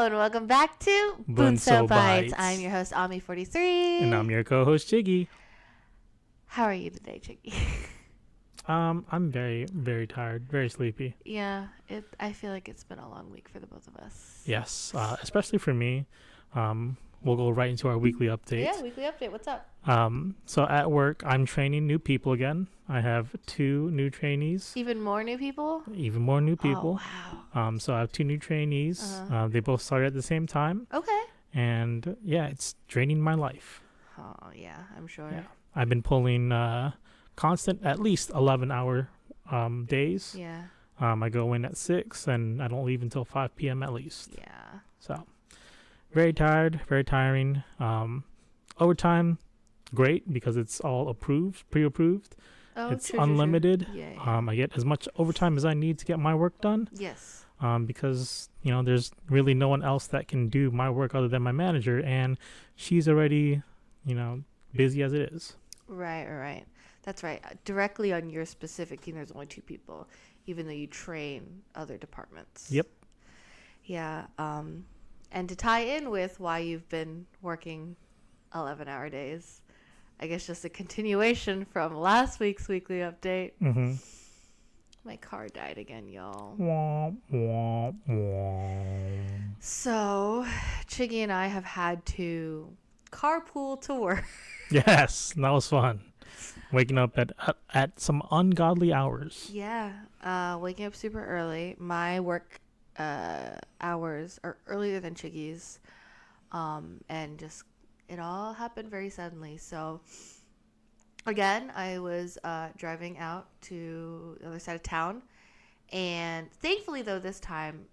and welcome back to Bunso Bites. I'm your host, Ami43. And I'm your co-host, Chiggy. How are you today, Chiggy? I'm very, very tired, very sleepy. Yeah, I feel like it's been a long week for the both of us. Yes, especially for me. We'll go right into our weekly update. Yeah, weekly update. What's up? So at work, I'm training new people again. I have 2 new trainees. Even more new people? Even more new people. Oh, wow. So I have 2 new trainees. They both started at the same time. Okay. And yeah, it's draining my life. Oh, yeah, I'm sure. Yeah. I've been pulling constant, at least 11-hour days. Yeah. I go in at 6 and I don't leave until 5 p.m. at least. Yeah. So very tired, very tiring. Overtime, great because it's all pre-approved. Oh, It's true, unlimited. True. Yeah. I get as much overtime as I need to get my work done. Yes. Because, there's really no one else that can do my work other than my manager. And she's already, busy as it is. Right. That's right. Directly on your specific team, there's only 2 people, even though you train other departments. Yep. Yeah. And to tie in with why you've been working 11-hour days, I guess just a continuation from last week's weekly update. Mm-hmm. My car died again, y'all. Wah, wah, wah. So, Chiggy and I have had to carpool to work. Yes, that was fun. Waking up at some ungodly hours. Yeah, waking up super early. My work hours are earlier than Chiggy's, and just it all happened very suddenly. So again, I was driving out to the other side of town, and thankfully though this time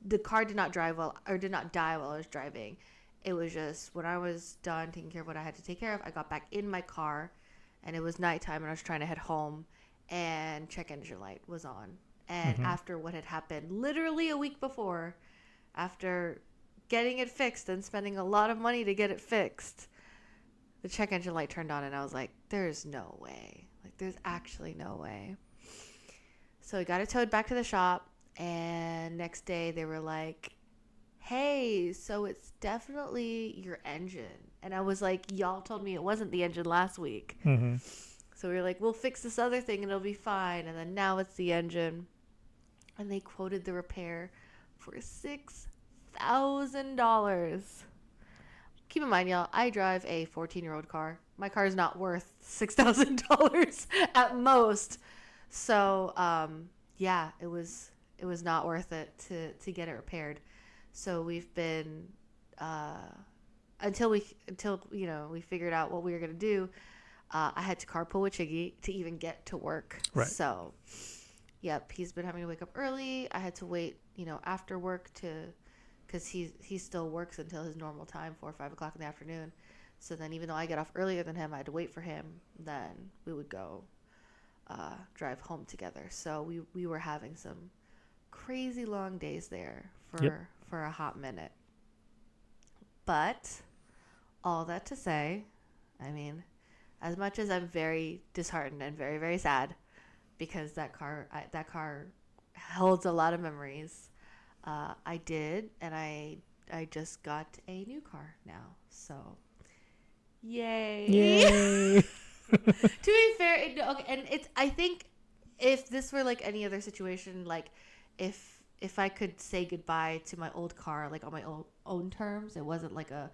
the car did not die while I was driving. It was just when I was done taking care of what I had to take care of, I got back in my car, and it was nighttime, and I was trying to head home, and check engine light was on. And after what had happened literally a week before, after getting it fixed and spending a lot of money to get it fixed, the check engine light turned on, and I was like, there's no way. Like, there's actually no way. So I got it towed back to the shop, and next day they were like, hey, so it's definitely your engine. And I was like, y'all told me it wasn't the engine last week. Mm-hmm. So we were like, we'll fix this other thing and it'll be fine. And then now it's the engine. And they quoted the repair for $6,000. Keep in mind, y'all, I drive a 14-year-old car. My car is not worth $6,000 at most. So, yeah, it was not worth it to get it repaired. So we've been until we figured out what we were gonna do. I had to carpool with Chiggy to even get to work. Right. So, yep, he's been having to wake up early. I had to wait, after work because he still works until his normal time, 4 or 5 o'clock in the afternoon. So then, even though I get off earlier than him, I had to wait for him. Then we would go drive home together. So we were having some crazy long days there for a hot minute. But all that to say, I mean, as much as I'm very disheartened and very, very sad because that car holds a lot of memories, I did, and I just got a new car now. So, yay! To be fair, and I think if this were like any other situation, like if I could say goodbye to my old car, like on my own terms, it wasn't like a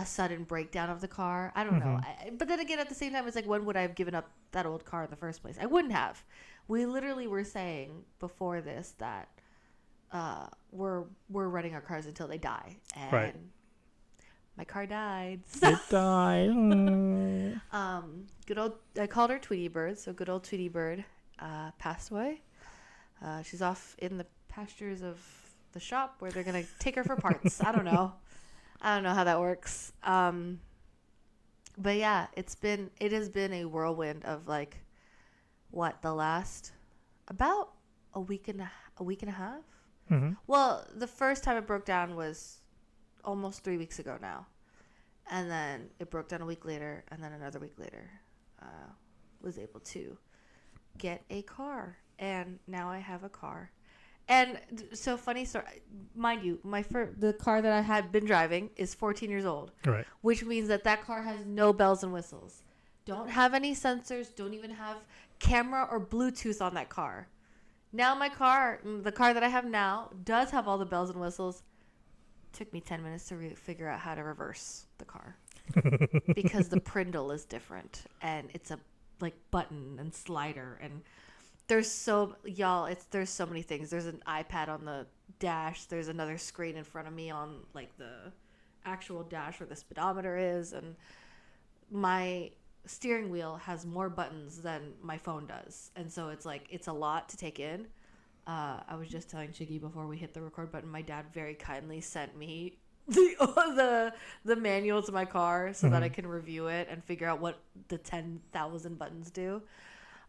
sudden breakdown of the car. I don't know. But then again, at the same time, it's like, when would I have given up that old car in the first place? I wouldn't have. We literally were saying before this that we're running our cars until they die. And right. My car died. It died. Good old, I called her Tweety Bird. So good old Tweety Bird passed away. She's off in the pastures of the shop where they're going to take her for parts. I don't know how that works. But yeah, it has been a whirlwind of like the last about a week and a half. Mm-hmm. Well, the first time it broke down was almost 3 weeks ago now. And then it broke down a week later, and then another week later, was able to get a car. And now I have a car. And so funny story, mind you, the car that I had been driving is 14 years old, Right. which means that car has no bells and whistles. Don't have any sensors, don't even have camera or Bluetooth on that car. Now the car that I have now, does have all the bells and whistles. Took me 10 minutes to figure out how to reverse the car because the prindle is different and it's a like button and slider, and there's so many things. There's an iPad on the dash. There's another screen in front of me on like the actual dash where the speedometer is, and my steering wheel has more buttons than my phone does, and so it's a lot to take in. I was just telling Chiggy before we hit the record button, my dad very kindly sent me the manual to my car so that I can review it and figure out what the 10,000 buttons do.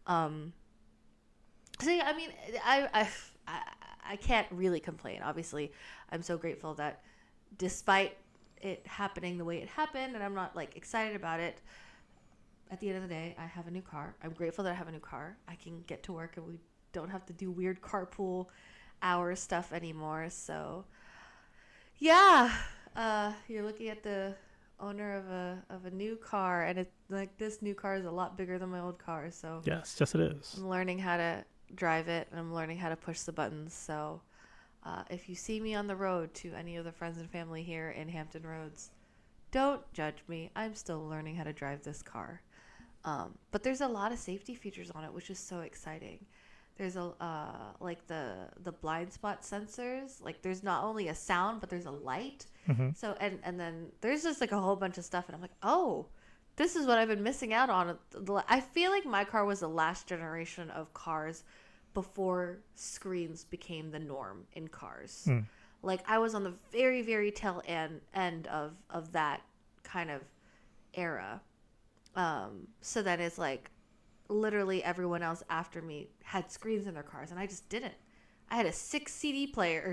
So yeah, I mean, I can't really complain. Obviously, I'm so grateful that despite it happening the way it happened, and I'm not like excited about it, at the end of the day, I have a new car. I'm grateful that I have a new car. I can get to work and we don't have to do weird carpool hour stuff anymore. So yeah, you're looking at the owner of a new car, and it's like this new car is a lot bigger than my old car. So Yes, it is. I'm learning how to drive it, and I'm learning how to push the buttons. So if you see me on the road to any of the friends and family here in Hampton Roads, don't judge me. I'm still learning how to drive this car. But there's a lot of safety features on it, which is so exciting. There's like the blind spot sensors. Like there's not only a sound, but there's a light. So and then there's just like a whole bunch of stuff, and I'm like, oh, this is what I've been missing out on. I feel like my car was the last generation of cars before screens became the norm in cars. Like I was on the very, very tail end of that kind of era. So that it's like literally everyone else after me had screens in their cars, and I just didn't. I had a 6 CD player,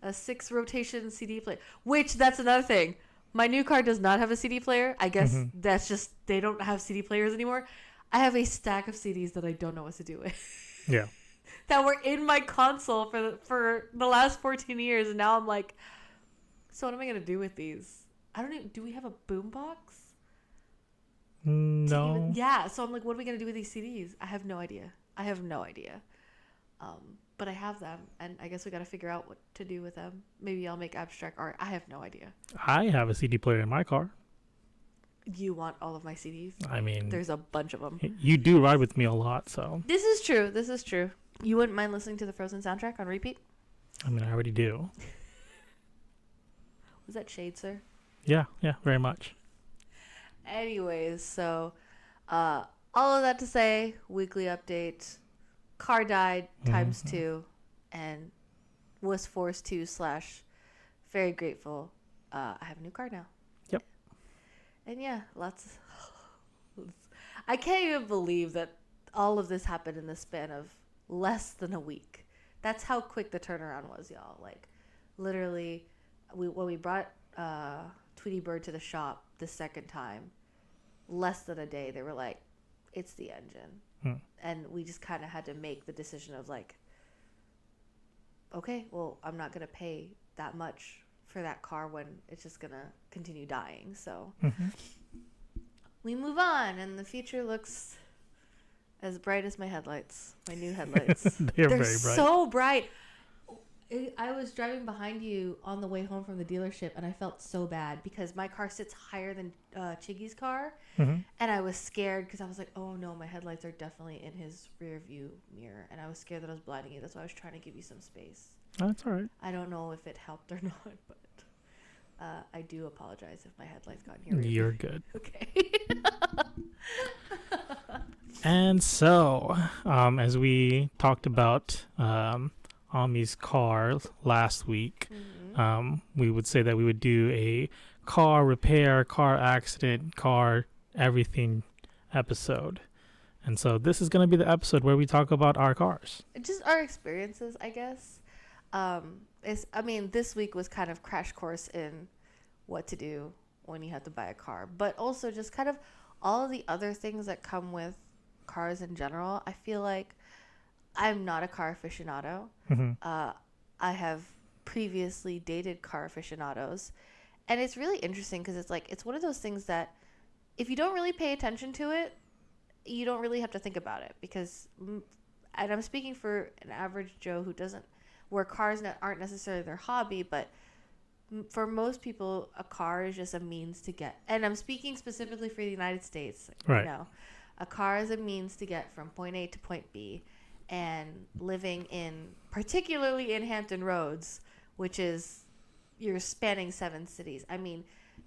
a 6 rotation CD player, which that's another thing. My new car does not have a CD player. I guess that's just, they don't have CD players anymore. I have a stack of CDs that I don't know what to do with. Yeah. That were in my console for the last 14 years, and now I'm like, so what am I going to do with these? I don't even, do we have a boombox? No. So I'm like, what are we going to do with these CDs? I have no idea. But I have them, and I guess we got to figure out what to do with them. Maybe I'll make abstract art. I have no idea. I have a CD player in my car. You want all of my CDs? I mean, there's a bunch of them. You do ride with me a lot, so. This is true. You wouldn't mind listening to the Frozen soundtrack on repeat? I mean, I already do. Was that shade, sir? Yeah, very much. Anyways, so all of that to say, weekly update. Car died times 2, and was forced to / very grateful. I have a new car now. Yep. And yeah, I can't even believe that all of this happened in the span of less than a week. That's how quick the turnaround was, y'all. Like, literally, when we brought Tweety Bird to the shop the second time, less than a day, they were like, it's the engine. And we just kind of had to make the decision of like, okay, well, I'm not going to pay that much for that car when it's just going to continue dying. So we move on, and the future looks as bright as my headlights, my new headlights. They're very bright. So bright. I was driving behind you on the way home from the dealership, and I felt so bad because my car sits higher than Chiggy's car, and I was scared because I was like, oh no, my headlights are definitely in his rear view mirror, and I was scared that I was blinding you. That's why I was trying to give you some space. That's all right. I don't know if it helped or not, but I do apologize if my headlights got in your rear You're view. good. Okay. And so, as we talked about Ami's car last week, we would say that we would do a car repair, car accident, car everything episode. And so this is going to be the episode where we talk about our cars. Just our experiences, I guess. This week was kind of crash course in what to do when you have to buy a car, but also just kind of all of the other things that come with cars in general. I feel like I'm not a car aficionado. Mm-hmm. I have previously dated car aficionados, and it's really interesting because it's like it's one of those things that if you don't really pay attention to it, you don't really have to think about it because, and I'm speaking for an average Joe who doesn't, where cars aren't necessarily their hobby, but for most people, a car is just a means to get, and I'm speaking specifically for the United States, right. You know, a car is a means to get from point A to point B, and living particularly in Hampton Roads, which is, you're spanning 7 cities. I mean,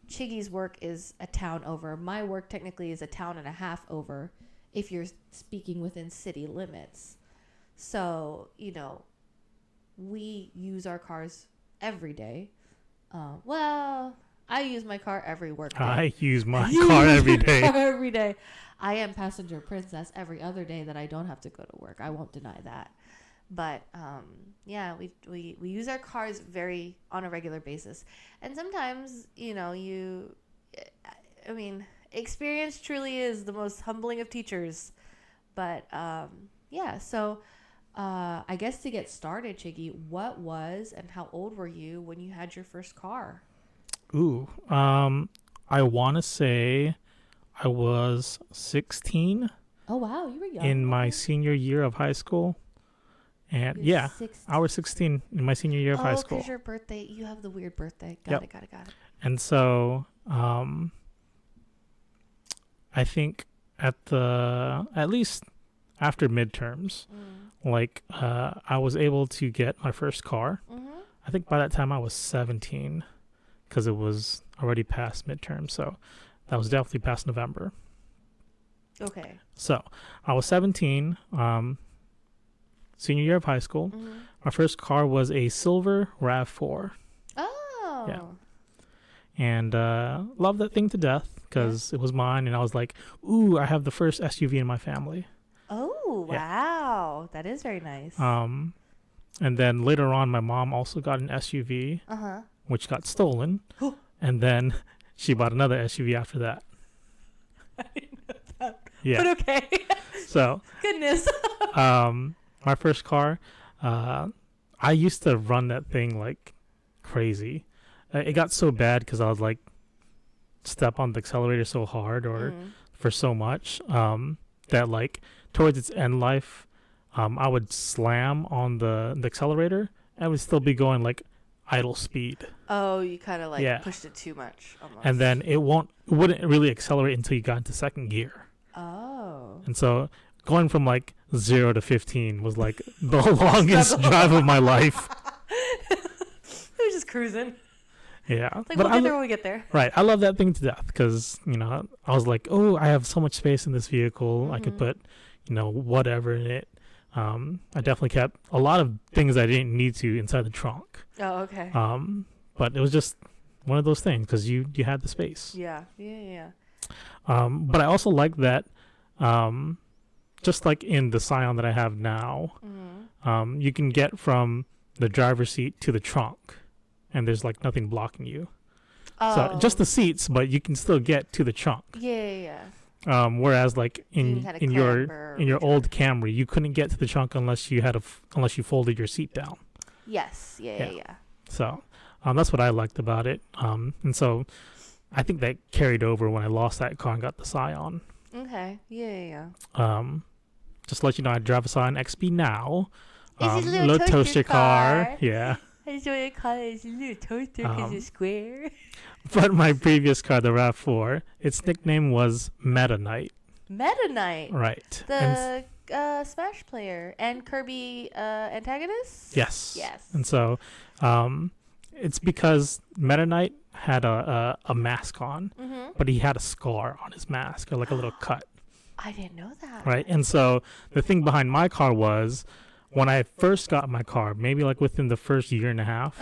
Chiggy's work is a town over. My work technically is a town and a half over if you're speaking within city limits. So, you know, we use our cars every day. Well, I use my car every work day. I use my car every day. Every day. I am passenger princess every other day that I don't have to go to work. I won't deny that. But yeah, we use our cars on a regular basis. And sometimes, you know, I mean, experience truly is the most humbling of teachers. But yeah, so I guess to get started, Chiggy, what was and how old were you when you had your first car? Ooh, I want to say I was 16. Oh, wow, you were young. In my senior year of high school. And yeah, 16. I was 16 in my senior year of high school. Oh, because your birthday, you have the weird birthday. Got it. And so, I think at least after midterms, I was able to get my first car. Mm-hmm. I think by that time I was 17 because it was already past midterm. So that was definitely past November. Okay. So I was 17, senior year of high school. Mm-hmm. My first car was a silver RAV4. Oh. Yeah. And loved that thing to death because it was mine. And I was like, ooh, I have the first SUV in my family. Oh, wow. Yeah. That is very nice. And then later on, my mom also got an SUV, which got stolen. And then she bought another SUV after that. I didn't know that. Yeah. But okay. So. Goodness. My first car, I used to run that thing like crazy. It got so bad because I was like step on the accelerator so hard or for so much that like towards its end life, I would slam on the accelerator and it would still be going like idle speed. Oh, you kind of like pushed it too much almost. And then it wouldn't really accelerate until you got into second gear. Oh. And so going from like 0 to 15 was like the longest drive of my life. It was just cruising. Yeah. Like, we'll get there when we get there. Right. I love that thing to death because, you know, I was like, oh, I have so much space in this vehicle. Mm-hmm. I could put, you know, whatever in it. I definitely kept a lot of things I didn't need to inside the trunk. Oh, okay. But it was just one of those things because you had the space. Yeah. Yeah. But I also like that, just like in the Scion that I have now, you can get from the driver's seat to the trunk. And there's like nothing blocking you. Oh. So just the seats, but you can still get to the trunk. Yeah. Whereas like in your old Camry, you couldn't get to the trunk unless you folded your seat down. Yes. Yeah. So that's what I liked about it. And so I think that carried over when I lost that car and got the Scion. Okay. Yeah. Just to let you know, I drive a Scion XB now. It's a little toaster car. Yeah. I just want to call it a little toaster because it's square. But my previous car, the RAV4, its nickname was Meta Knight. Meta Knight? Right. The Smash player and Kirby antagonist? Yes. And so it's because Meta Knight had a mask on, but he had a scar on his mask or like a little cut. I didn't know that. Right. And so the thing behind my car was, when I first got my car, maybe like within the first year and a half,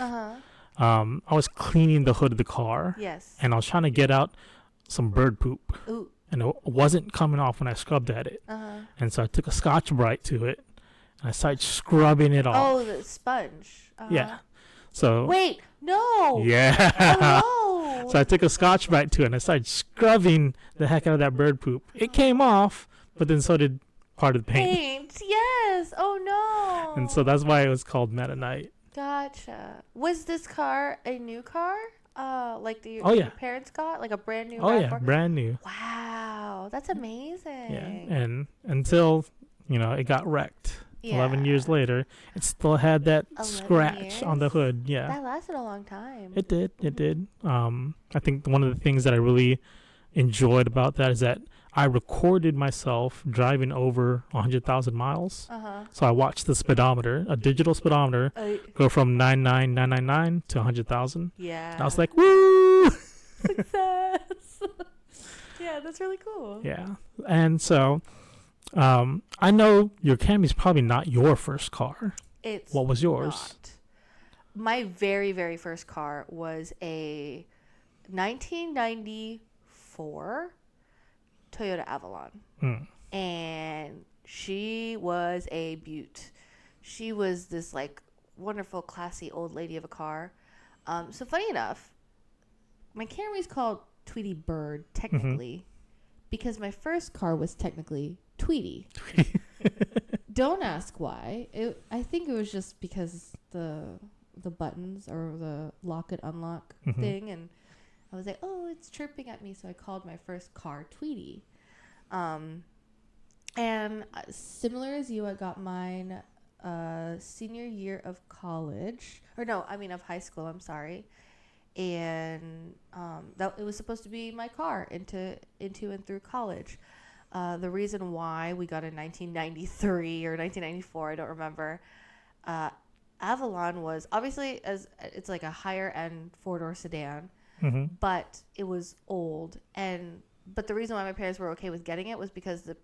I was cleaning the hood of the car. Yes. And I was trying to get out some bird poop. Ooh. And it wasn't coming off when I scrubbed at it. And so I took a Scotch-Brite to it, and I started scrubbing it off. Oh, the sponge. Yeah. So. Wait, no. Yeah. Oh, no. So I took a Scotch-Brite to it, and I started scrubbing the heck out of that bird poop. It came off, but then so did part of the paint. Yes. Yes. Oh no. And so that's why it was called Meta-Knight. Gotcha. Was this car a new car? Like Oh your yeah. parents got like a brand new Oh yeah, RAV4? brand new. Wow, that's Yeah, amazing. and until it got wrecked. Yeah. 11 years later, it still had that 11 scratch on the years? hood. Yeah, That lasted a long time. it did. It did. I think one of the things that I really enjoyed about that is that I recorded myself driving over 100,000 miles. Uh-huh. So I watched the speedometer, a digital speedometer, go from 99999 to 100,000. Yeah. And I was like, woo! Success. Yeah, that's really cool. Yeah. And so I know your Camry's probably not your first car. It's What was yours? not. My very, very first car was a 1994 Toyota Avalon. And she was a beaut. She was this like wonderful, classy old lady of a car. So funny enough, my Camry's called Tweety Bird technically because my first car was technically Tweety. Don't ask why. I think it was just because the buttons or the lock and unlock thing, and I was like, oh, it's chirping at me, so I called my first car Tweety. And similar as you, I got mine senior year of college, or no, I mean of high school. I'm sorry, and that it was supposed to be my car into and through college. The reason why we got in 1993 or 1994, I don't remember. Avalon was obviously it's like a higher end 4-door sedan, but it was old but the reason why my parents were okay with getting it was because it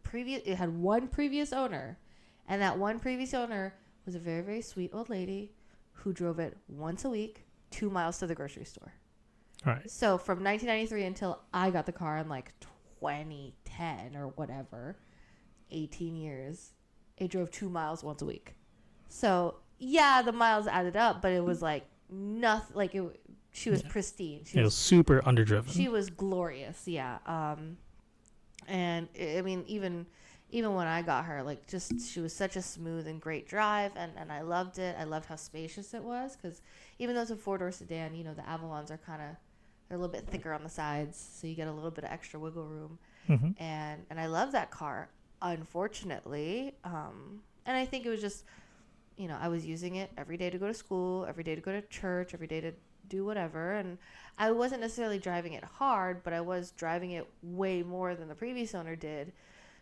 had one previous owner, and that one previous owner was a very, very sweet old lady who drove it once a week, 2 miles to the grocery store. Right. So from 1993 until I got the car in like 2010 or whatever, 18 years, it drove 2 miles once a week. So yeah, the miles added up, but it was like nothing. Like she was pristine. It was super underdriven. She was glorious, yeah. And I mean, even when I got her, like, just she was such a smooth and great drive, and I loved it. I loved how spacious it was, because even though it's a 4-door sedan, the Avalons are they're a little bit thicker on the sides, so you get a little bit of extra wiggle room. And I love that car. Unfortunately, and I think it was just, I was using it every day to go to school, every day to go to church, every day to do whatever, and I wasn't necessarily driving it hard, but I was driving it way more than the previous owner did.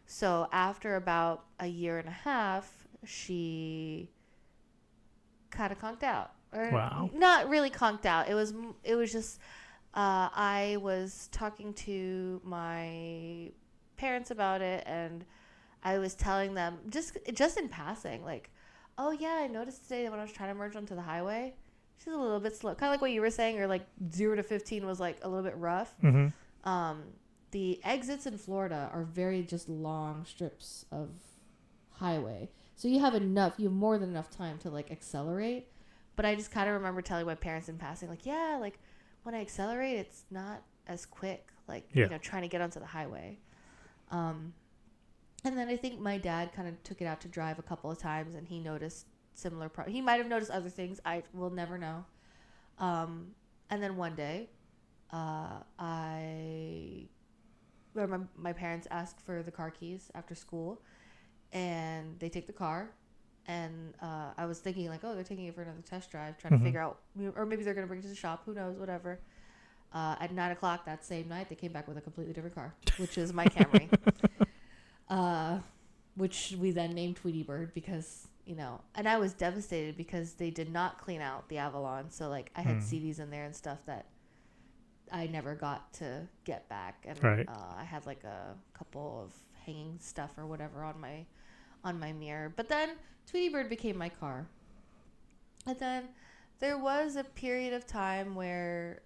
So after about a year and a half, she kind of conked out. Wow. Not really conked out. It was just I was talking to my parents about it, and I was telling them just in passing, like, oh yeah, I noticed today that when I was trying to merge onto the highway, she's a little bit slow. Kind of like what you were saying, or like 0 to 15 was like a little bit rough. The exits in Florida are very just long strips of highway. So you have more than enough time to like accelerate. But I just kind of remember telling my parents in passing, like, yeah, like when I accelerate, it's not as quick, like, trying to get onto the highway. And then I think my dad kind of took it out to drive a couple of times, and he noticed similar he might have noticed other things. I will never know. And then one day, my parents asked for the car keys after school, and they take the car, and I was thinking like, oh, they're taking it for another test drive, trying to figure out, or maybe they're going to bring it to the shop, who knows, whatever. At 9:00 that same night, they came back with a completely different car, which is my Camry, which we then named Tweety Bird because, and I was devastated because they did not clean out the Avalon. So like I had CDs in there and stuff that I never got to get back. And I had like a couple of hanging stuff or whatever on my mirror. But then Tweety Bird became my car. And then there was a period of time where,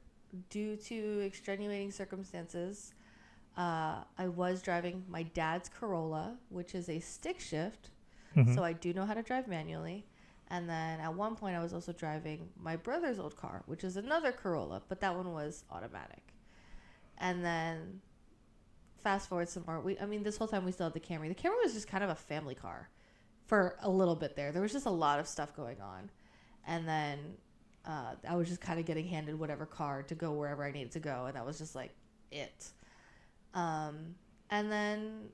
due to extenuating circumstances, I was driving my dad's Corolla, which is a stick shift. So I do know how to drive manually. And then at one point I was also driving my brother's old car, which is another Corolla, but that one was automatic. And then fast forward some more. This whole time we still had the Camry. The Camry was just kind of a family car. for a little bit there. There was just a lot of stuff going on. And then I was just kind of getting handed whatever car to go wherever I needed to go. And that was just like it. And then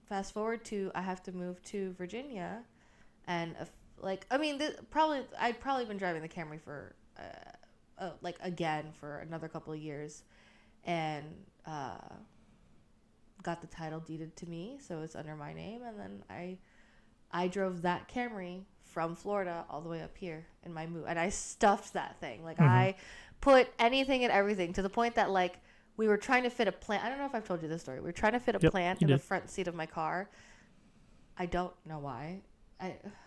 fast forward to I have to move to Virginia. And I'd probably been driving the Camry for like again for another couple of years. And got the title deeded to me. So it's under my name. And then I drove that Camry from Florida all the way up here in my move, and I stuffed that thing. Like I put anything and everything to the point that like we were trying to fit a plant. I don't know if I've told you this story. We were trying to fit a plant in the front seat of my car. I don't know why.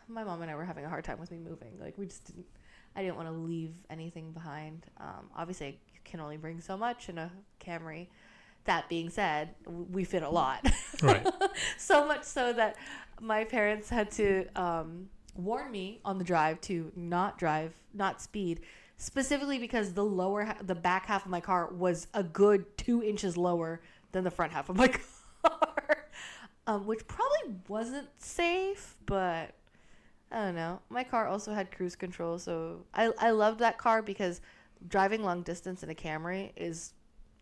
My mom and I were having a hard time with me moving. Like I didn't want to leave anything behind. Obviously you can only bring so much in a Camry. That being said, we fit a lot. Right. So much so that my parents had to warn me on the drive to not speed, specifically because the back half of my car was a good 2 inches lower than the front half of my car, which probably wasn't safe, but I don't know. My car also had cruise control, so I loved that car because driving long distance in a Camry is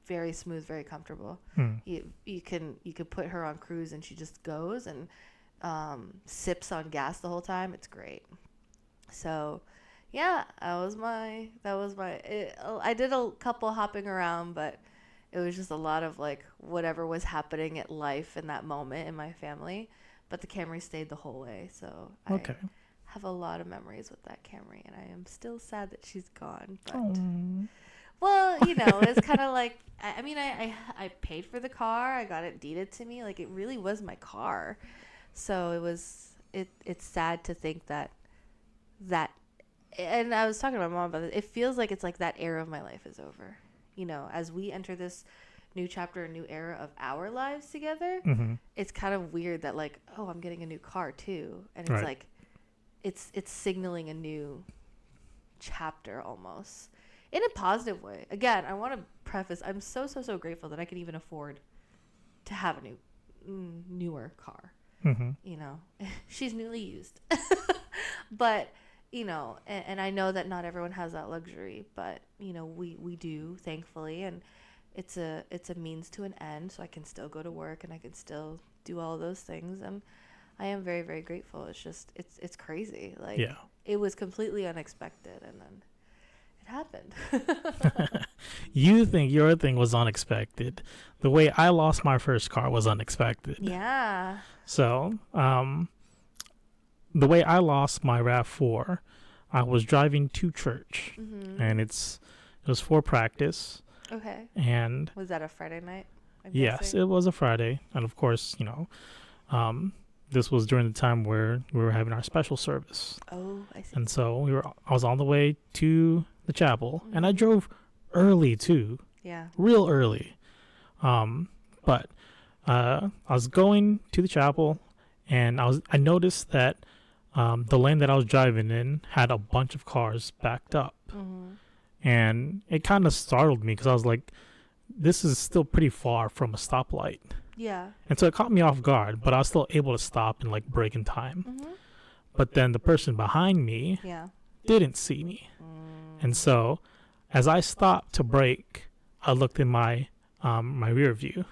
very smooth, very comfortable. You can put her on cruise and she just goes and sips on gas the whole time. It's great. So yeah, I did a couple hopping around, but it was just a lot of like whatever was happening at life in that moment in my family. But the Camry stayed the whole way, so Okay. I have a lot of memories with that Camry, and I am still sad that she's gone. But well, it's kind of like, I paid for the car. I got it deeded to me. Like, it really was my car. So it's sad to think that, and I was talking to my mom about it. It feels like it's like that era of my life is over. As we enter this new chapter, a new era of our lives together, it's kind of weird that like, oh, I'm getting a new car too. And it's like, it's signaling a new chapter almost. In a positive way. Again, I want to preface, I'm so grateful that I can even afford to have a newer car. She's newly used. But, and I know that not everyone has that luxury, but, we do, thankfully. And it's a means to an end, so I can still go to work and I can still do all those things. And I am very, very grateful. It's just, it's crazy. Like, it was completely unexpected. And then it happened. You think your thing was unexpected. The way I lost my first car was unexpected. Yeah. So, the way I lost my RAV4, I was driving to church, and it was for practice. Okay. And was that a Friday night? Yes, it was a Friday, and of course, this was during the time where we were having our special service. Oh, I see. And so I was on the way to the chapel, and I drove early too. Yeah. Real early. But I was going to the chapel, and I noticed that the lane that I was driving in had a bunch of cars backed up. And it kind of startled me because I was like, this is still pretty far from a stoplight. Yeah. And so it caught me off guard, but I was still able to stop and like brake in time. But then the person behind me didn't see me. And so as I stopped to brake, I looked in my rear view,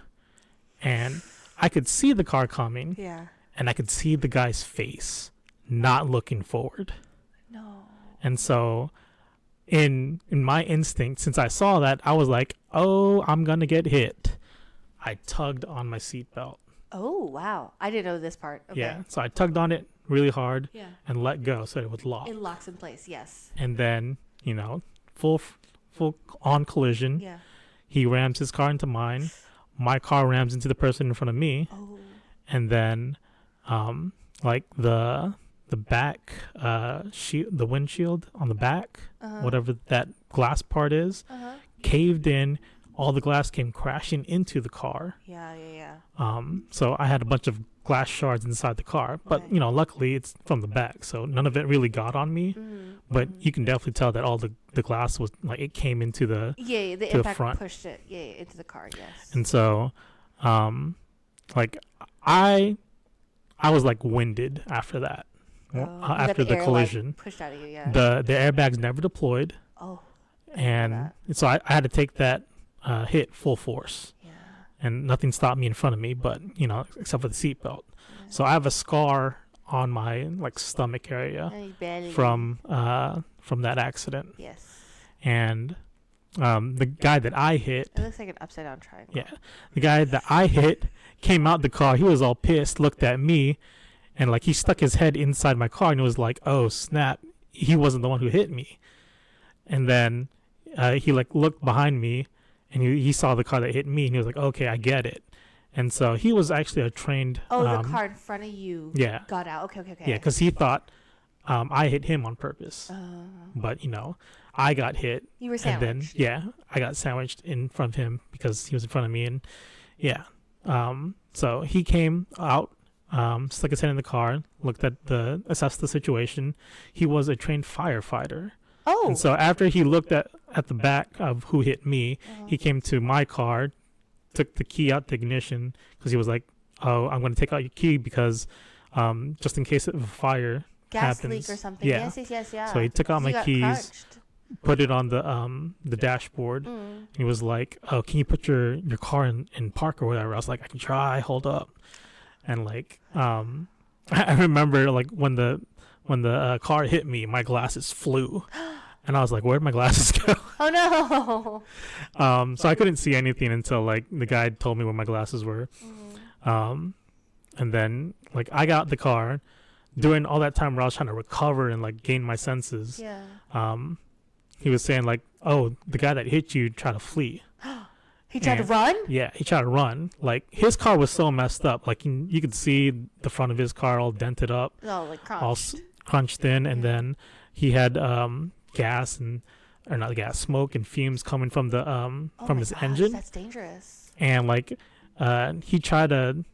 and I could see the car coming. Yeah. And I could see the guy's face not looking forward. No. And so in my instinct, since I saw that, I was like, oh, I'm going to get hit. I tugged on my seatbelt. Oh, wow. I didn't know this part. Okay. Yeah. So I tugged on it really hard Yeah. and let go so it would lock. It locks in place, yes. And then, full on collision. Yeah. He rams his car into mine. My car rams into the person in front of me. Oh. And then, like the back, the windshield on the back, whatever that glass part is, caved in. All the glass came crashing into the car. Yeah. So I had a bunch of glass shards inside the car, but luckily it's from the back, so none of it really got on me. But you can definitely tell that all the glass was like it came into the the impact front. Pushed it into the car. Yes. And so, like I was like winded after that. You got after the air, collision. like, pushed out of you, yeah. The airbags never deployed, Oh. and so I had to take that hit full force, Yeah. and nothing stopped me in front of me, but except for the seatbelt. Yeah. So I have a scar on my like stomach area from that accident, Yes. and the guy that I hit. It looks like an upside down triangle. Yeah, the guy that I hit came out the car. He was all pissed, looked at me, and like he stuck his head inside my car and was like, "Oh snap, he wasn't the one who hit me." And then he like looked behind me, and he saw the car that hit me, and he was like, "Okay, I get it." And so he was actually a trained. Oh, the car in front of you. Yeah. Got out. Okay. Yeah, because he thought I hit him on purpose, but I got hit. You were sandwiched. And then I got sandwiched in front of him because he was in front of me, and so he came out, stuck his head in the car, assessed the situation. He was a trained firefighter. Oh. And so after he looked at the back of who hit me, he came to my car, took the key out the ignition because he was like, "Oh, I'm going to take out your key because just in case of a fire gas happens." leak or something. Yeah. Yes. So he took out my keys, crunched. put it on the dashboard. He was like, "Oh, can you put your car in park or whatever?" I was like, "I can try. Hold up." And like I remember like when the car hit me, my glasses flew. And I was like, "Where'd my glasses go?" Oh no. So I couldn't see anything until like the guy told me where my glasses were. And then like I got the car. During all that time where I was trying to recover and like gain my senses, he was saying like, "Oh, the guy that hit you tried to flee." He tried to run? Yeah, he tried to run. Like his car was so messed up. Like you could see the front of his car all dented up, like crunched. all crunched in, and then he had smoke and fumes coming from the from his engine. That's dangerous. And like he tried to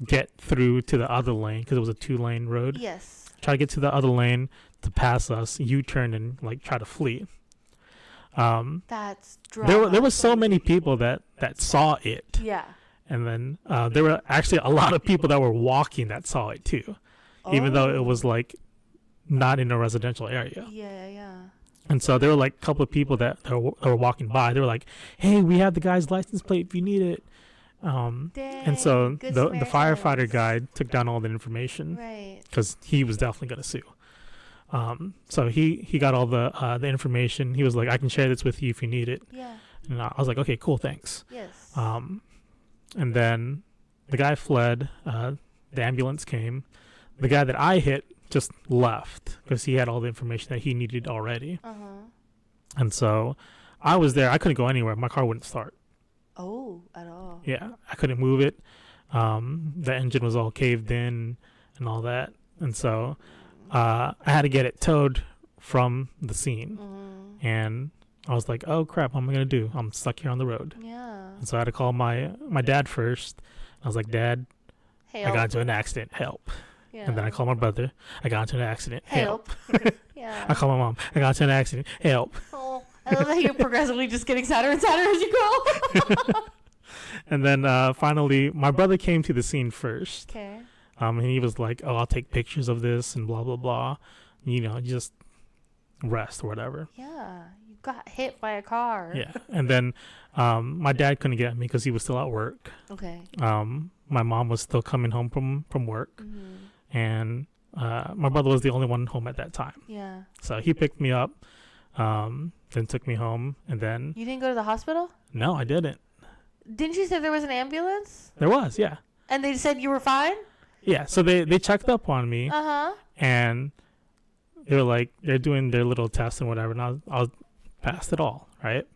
get through to the other lane because it was a 2-lane road. Yes. Try to get to the other lane to pass us. U-turn and like try to flee. That's drama. There was so many people that saw it. Yeah. And then there were actually a lot of people that were walking that saw it too, even though it was like not in a residential area. Yeah. And so there were like a couple of people that were walking by. They were like, "Hey, we have the guy's license plate if you need it." And so the firefighter guy took down all the information, right? Because he was definitely going to sue. So he got all the information. He was like, "I can share this with you if you need it." Yeah. And I was like, "Okay, cool, thanks." Yes. And then the guy fled. The ambulance came. The guy that I hit just left because he had all the information that he needed already. And so I was there. I couldn't go anywhere. My car wouldn't start. Oh, at all. Yeah, I couldn't move it. The engine was all caved in and all that. And so I had to get it towed from the scene. And I was like, "Oh, crap, what am I going to do? I'm stuck here on the road." Yeah. And so I had to call my dad first. I was like, "Dad, Help. I got into an accident. Help." Yeah. And then I called my brother. "I got into an accident. Help." Yeah. I called my mom. "I got into an accident. Help." Oh, I love how you're progressively just getting sadder and sadder as you go. And then finally, my brother came to the scene first. Okay. And he was like, "Oh, I'll take pictures of this and blah, blah, blah. Just rest or whatever." Yeah. You got hit by a car. Yeah. And then my dad couldn't get me because he was still at work. Okay. My mom was still coming home from work. And my brother was the only one home at that time. Yeah. So he picked me up, then took me home. And then... You didn't go to the hospital? No, I didn't. Didn't you say there was an ambulance? There was, yeah. And they said you were fine? Yeah, so they checked up on me. And they were like, they're doing their little tests and whatever, and I was past it all, right?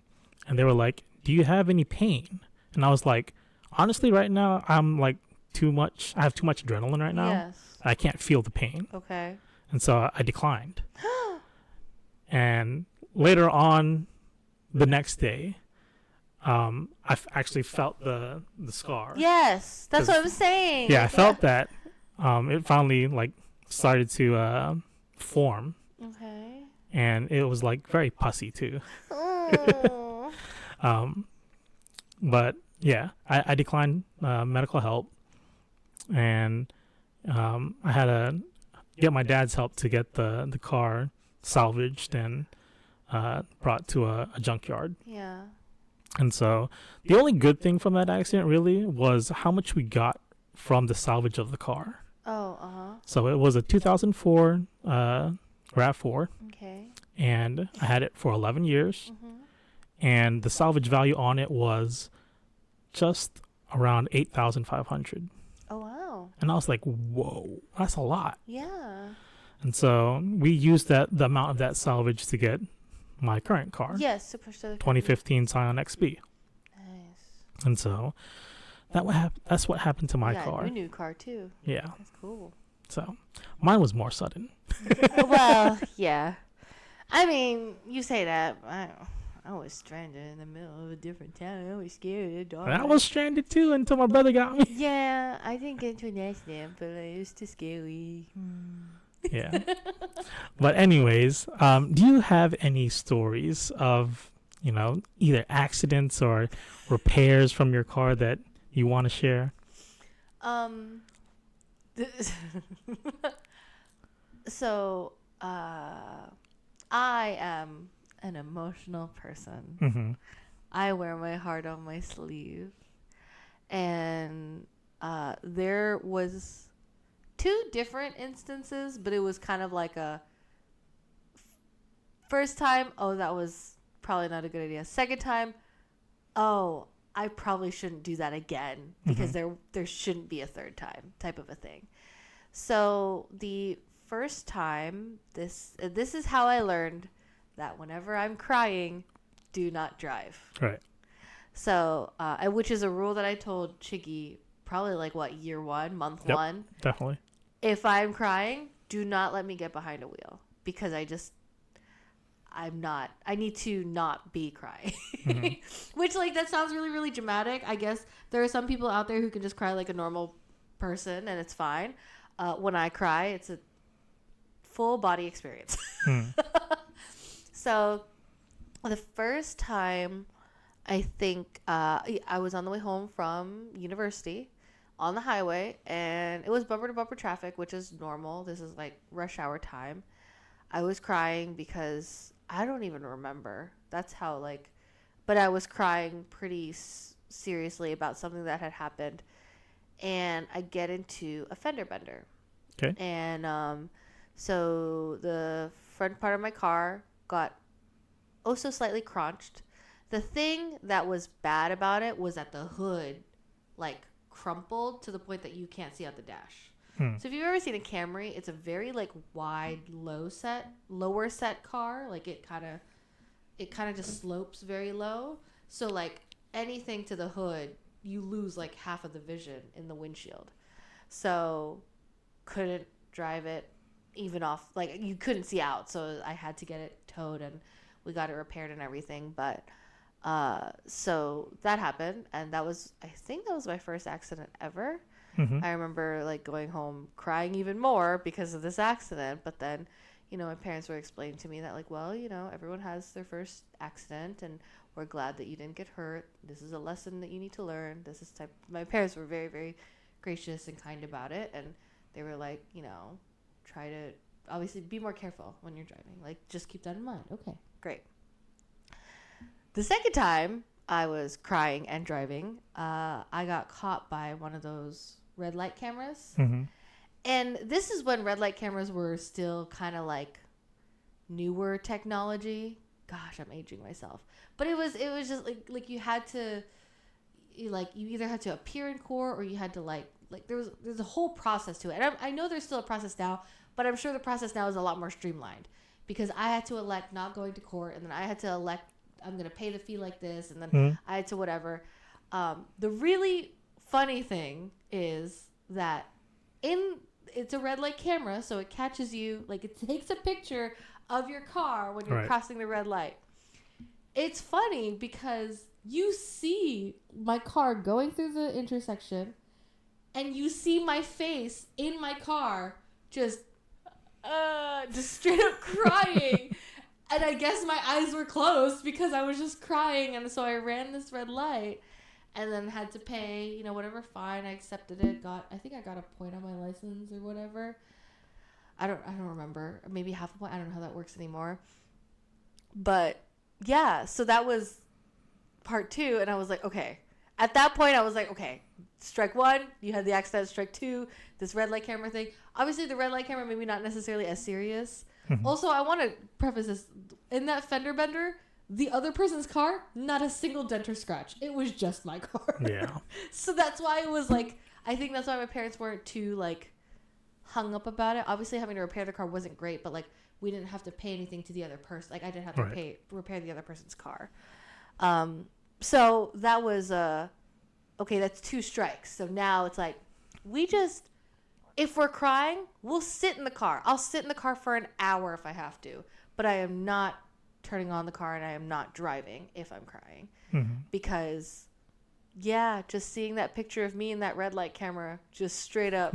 And they were like, "Do you have any pain?" And I was like, "Honestly, right now, I'm like I have too much adrenaline right now. Yes. I can't feel the pain." Okay. And so I declined. And later on, the next day, I actually felt the scar. Yes, that's what I'm saying. Yeah, I felt that. It finally like started to form. Okay. And it was like very pussy too. Oh. But yeah, I declined medical help, and I had get my dad's help to get the car salvaged and brought to a junkyard. Yeah. And so the only good thing from that accident really was how much we got from the salvage of the car. Oh, uh-huh. So it was a 2004 RAV4, Okay. and I had it for 11 years. Mm-hmm. And the salvage value on it was just around 8,500. Oh, wow. And I was like, whoa, that's a lot. Yeah. And so we used the amount of that salvage to get my current car, Yes, to push to the 2015 Scion XB. Nice. And so that's what happened to my car. New car too. Yeah. That's cool. So mine was more sudden. Well, yeah. I mean, you say that. I was stranded in the middle of a different town. I was scared. And I was stranded too until my brother got me. Yeah, I didn't get into an accident, but it was too scary. Yeah. But anyways, do you have any stories of, either accidents or repairs from your car that you want to share? So, I am an emotional person. Mm-hmm. I wear my heart on my sleeve. And there was 2 different instances, but it was kind of like a first time, oh, that was probably not a good idea. Second time, oh, I probably shouldn't do that again because there shouldn't be a third time type of a thing. So the first time, this is how I learned that whenever I'm crying, do not drive. Right. So, which is a rule that I told Chiggy probably year 1, month 1. Definitely. If I'm crying, do not let me get behind a wheel because I need to not be crying. Mm-hmm. Which, that sounds really, really dramatic. I guess there are some people out there who can just cry like a normal person and it's fine. When I cry, it's a full body experience. So, the first time, I think I was on the way home from university on the highway, and it was bumper to bumper traffic, which is normal. This is rush hour time. I was crying because I don't even remember. That's how but I was crying pretty seriously about something that had happened, and I get into a fender bender. Okay. And so the front part of my car got oh so slightly crunched. The thing that was bad about it was that the hood crumpled to the point that you can't see out the dash. So if you've ever seen a Camry, it's a very wide lower set car. It kind of just slopes very low. So anything to the hood, you lose half of the vision in the windshield. So couldn't drive it even off, you couldn't see out. So I had to get it towed and we got it repaired and everything. But so that happened, and I think that was my first accident ever. I remember going home crying even more because of this accident, but then my parents were explaining to me that well, everyone has their first accident and we're glad that you didn't get hurt. This is a lesson that you need to learn. My parents were very, very gracious and kind about it, and they were try to obviously be more careful when you're driving. Just keep that in mind. Okay, great. The second time I was crying and driving, I got caught by one of those red light cameras. And this is when red light cameras were still kind of newer technology. Gosh, I'm aging myself. But it was just you had to you either had to appear in court or you had to there's a whole process to it. And I know there's still a process now, but I'm sure the process now is a lot more streamlined because I had to elect not going to court, and then I had to elect I'm going to pay the fee like this, and then I had to whatever. The really funny thing is that it's a red light camera, so it catches you, it takes a picture of your car when you're crossing the red light. It's funny because you see my car going through the intersection, and you see my face in my car just straight up crying. And I guess my eyes were closed because I was just crying. And so I ran this red light and then had to pay, whatever fine. I accepted it. I think I got a point on my license or whatever. I don't remember. Maybe half a point. I don't know how that works anymore. But yeah, so that was part 2, and I was like, okay. At that point, I was like, okay, strike 1, you had the accident. Strike 2, this red light camera thing. Obviously, the red light camera maybe not necessarily as serious. Mhm. Also, I want to preface this: in that fender bender, the other person's car, not a single dent or scratch. It was just my car. Yeah. So that's why it was like, I think that's why my parents weren't too like hung up about it. Obviously, having to repair the car wasn't great, but like we didn't have to pay anything to the other person. Like I didn't have to repair the other person's car. So that was okay. That's 2 strikes. So now it's like if we're crying, we'll sit in the car. I'll sit in the car for an hour if I have to, but I am not turning on the car and I am not driving if I'm crying. Mm-hmm. Because just seeing that picture of me in that red light camera, just straight up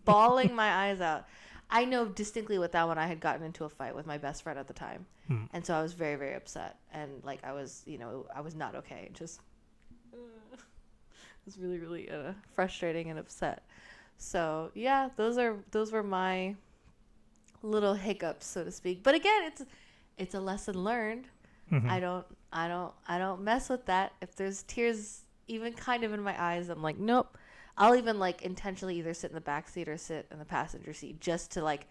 bawling my eyes out. I know distinctly with that one, I had gotten into a fight with my best friend at the time. And so I was very, very upset. And like, I was not okay. Just, it was really, really frustrating and upset. So yeah, those were my little hiccups, so to speak. But again, it's a lesson learned. Mm-hmm. I don't mess with that. If there's tears even kind of in my eyes, I'm like, nope. I'll even like intentionally either sit in the back seat or sit in the passenger seat just to like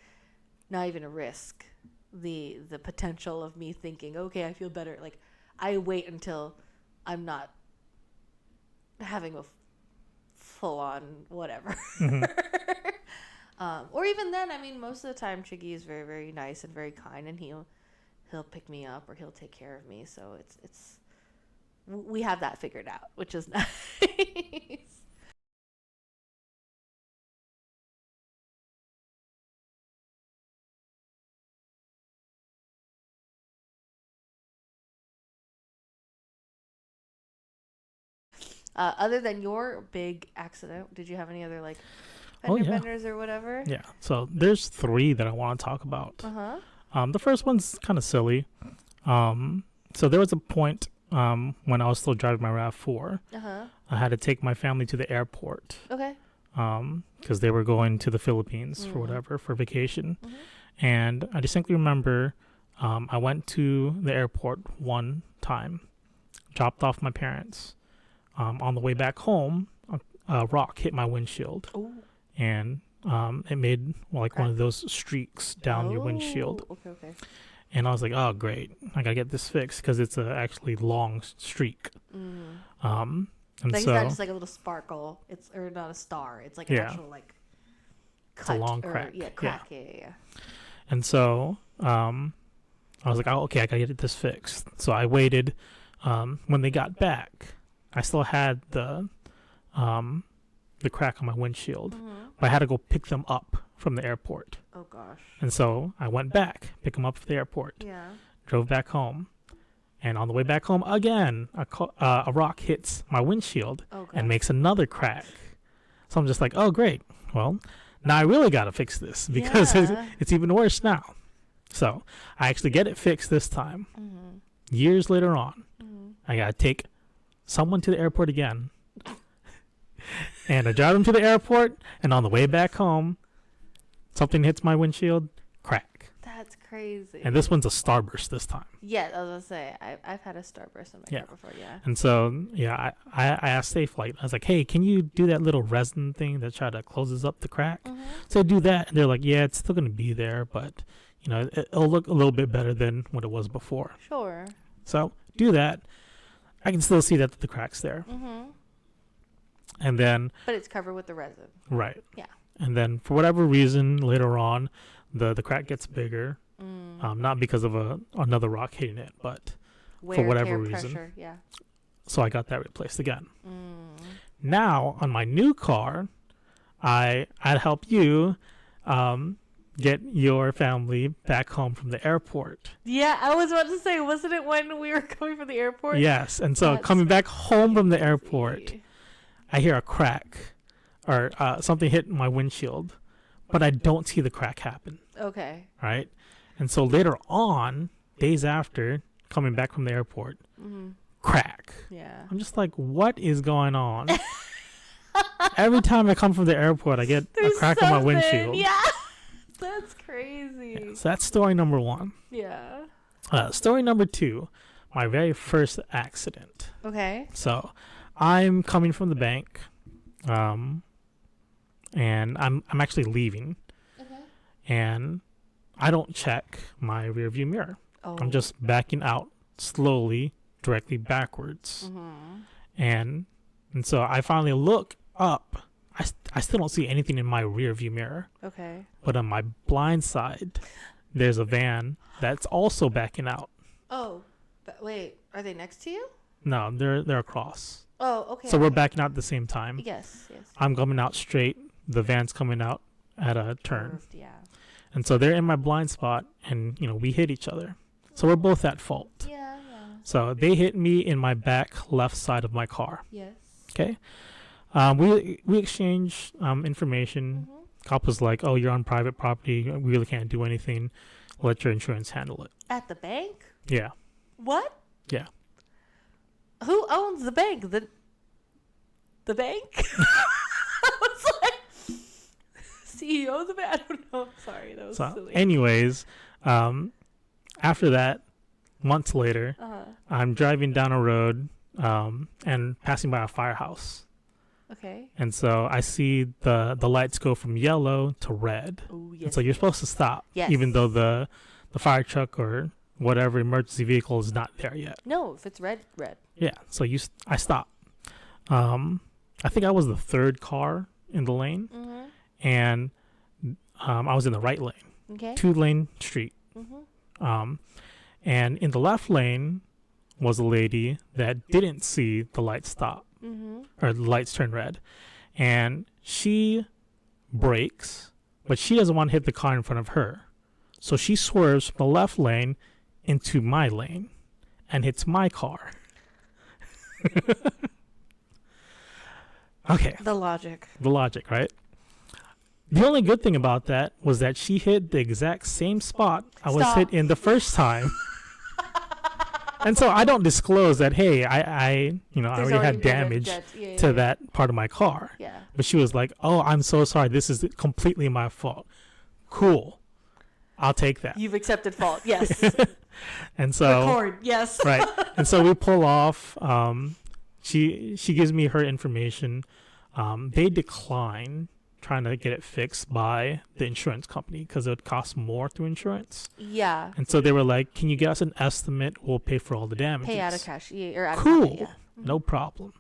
not even risk the potential of me thinking, okay, I feel better. Like I wait until I'm not having a full on whatever. Mm-hmm. Or even then, I mean, most of the time Chiggy is very, very nice and very kind, and he'll pick me up or he'll take care of me. So it's we have that figured out, which is nice. Other than your big accident, did you have any other like fender benders or whatever? Yeah. So there's 3 that I want to talk about. The first one's kind of silly. So there was a point when I was still driving my RAV4. I had to take my family to the airport. Okay. Because they were going to the Philippines for vacation. And I distinctly remember I went to the airport one time, dropped off my parents. On the way back home, a rock hit my windshield. Ooh. And it made one of those streaks down your windshield. Okay. And I was like, oh, great. I got to get this fixed because it's a actually long streak. And like so, it's not just like a little sparkle. Or not a star. It's like an actual like cut. It's a long crack. Crack. Yeah. And so I was like, oh, okay, I got to get this fixed. So I waited. When they got back, I still had the crack on my windshield. But I had to go pick them up from the airport. Oh, gosh. And so I went back, pick them up from the airport. Yeah. Drove back home. And on the way back home, again, a rock hits my windshield and makes another crack. So I'm just like, oh, great. Well, now I really got to fix this because it's even worse now. So I actually get it fixed this time. Years later on, I got to take someone to the airport again. And I drive them to the airport, and on the way back home, something hits my windshield, crack. That's crazy. And this one's a starburst this time. Yeah, I was going to say, I've had a starburst in my car before, And so, I asked Safelite, I was like, hey, can you do that little resin thing that try to closes up the crack? So I do that, and they're like, yeah, it's still going to be there, but, it'll look a little bit better than what it was before. Sure. So do that. I can still see that the crack's there. And then... But it's covered with the resin. Right. Yeah. And then for whatever reason, later on, the crack gets bigger. Not because of another rock hitting it, but for whatever reason. Pressure, yeah. So I got that replaced again. Now, on my new car, I'd help you get your family back home from the airport. Yeah, I was about to say, wasn't it when we were coming from the airport? Yes. And so coming back home from the airport, I hear a crack or something hit my windshield, but I don't see the crack happen. Okay. Right? And so later on, days after, coming back from the airport, crack. Yeah. I'm just like, what is going on? Every time I come from the airport, I get a crack on my windshield. Yeah. That's crazy. crazy. So that's story number 1. Yeah. Story number 2, my very first accident. Okay. So I'm coming from the bank, and I'm actually leaving, Okay. and I don't check my rearview mirror. Oh. I'm just backing out slowly, directly backwards, and so I finally look up. I still don't see anything in my rearview mirror. Okay. But on my blind side, there's a van that's also backing out. Oh, but wait, are they next to you? No, they're across. Oh, okay. So we're backing out at the same time. Yes. I'm coming out straight. The van's coming out at a turn. Curved, yeah. And so they're in my blind spot, and we hit each other. So we're both at fault. Yeah. So they hit me in my back left side of my car. Yes. Okay. We exchanged information. Cop was like, "Oh, you're on private property. We really can't do anything. Let your insurance handle it." At the bank? Yeah. What? Yeah. Who owns the bank? The bank? I was like, CEO of the bank? I don't know. Sorry, that was silly. Anyways, after that, months later, I'm driving down a road and passing by a firehouse. Okay. And so I see the lights go from yellow to red. Oh, yes. And so you're supposed to stop, Yes. even though the fire truck or whatever emergency vehicle is not there yet. No, if it's red. Yeah, so I stop. I think I was the third car in the lane, and I was in the right lane. Okay. 2-lane street. And in the left lane was a lady that didn't see the lights stop, or the lights turn red, and she brakes, but she doesn't want to hit the car in front of her, so she swerves from the left lane into my lane and hits my car. Okay. The logic, right? The only good thing about that was that she hit the exact same spot I was hit in the first time. And so I don't disclose that, hey, I already had damage to that part of my car. Yeah. But she was like, "Oh, I'm so sorry. This is completely my fault." Cool. I'll take that. You've accepted fault. Yes. And so record. Yes. Right. And so we pull off. She gives me her information. They decline trying to get it fixed by the insurance company because it would cost more through insurance. Yeah. And so they were like, "Can you get us an estimate? We'll pay for all the damages." Pay out of cash. Or out of cool. pocket, yeah. No problem.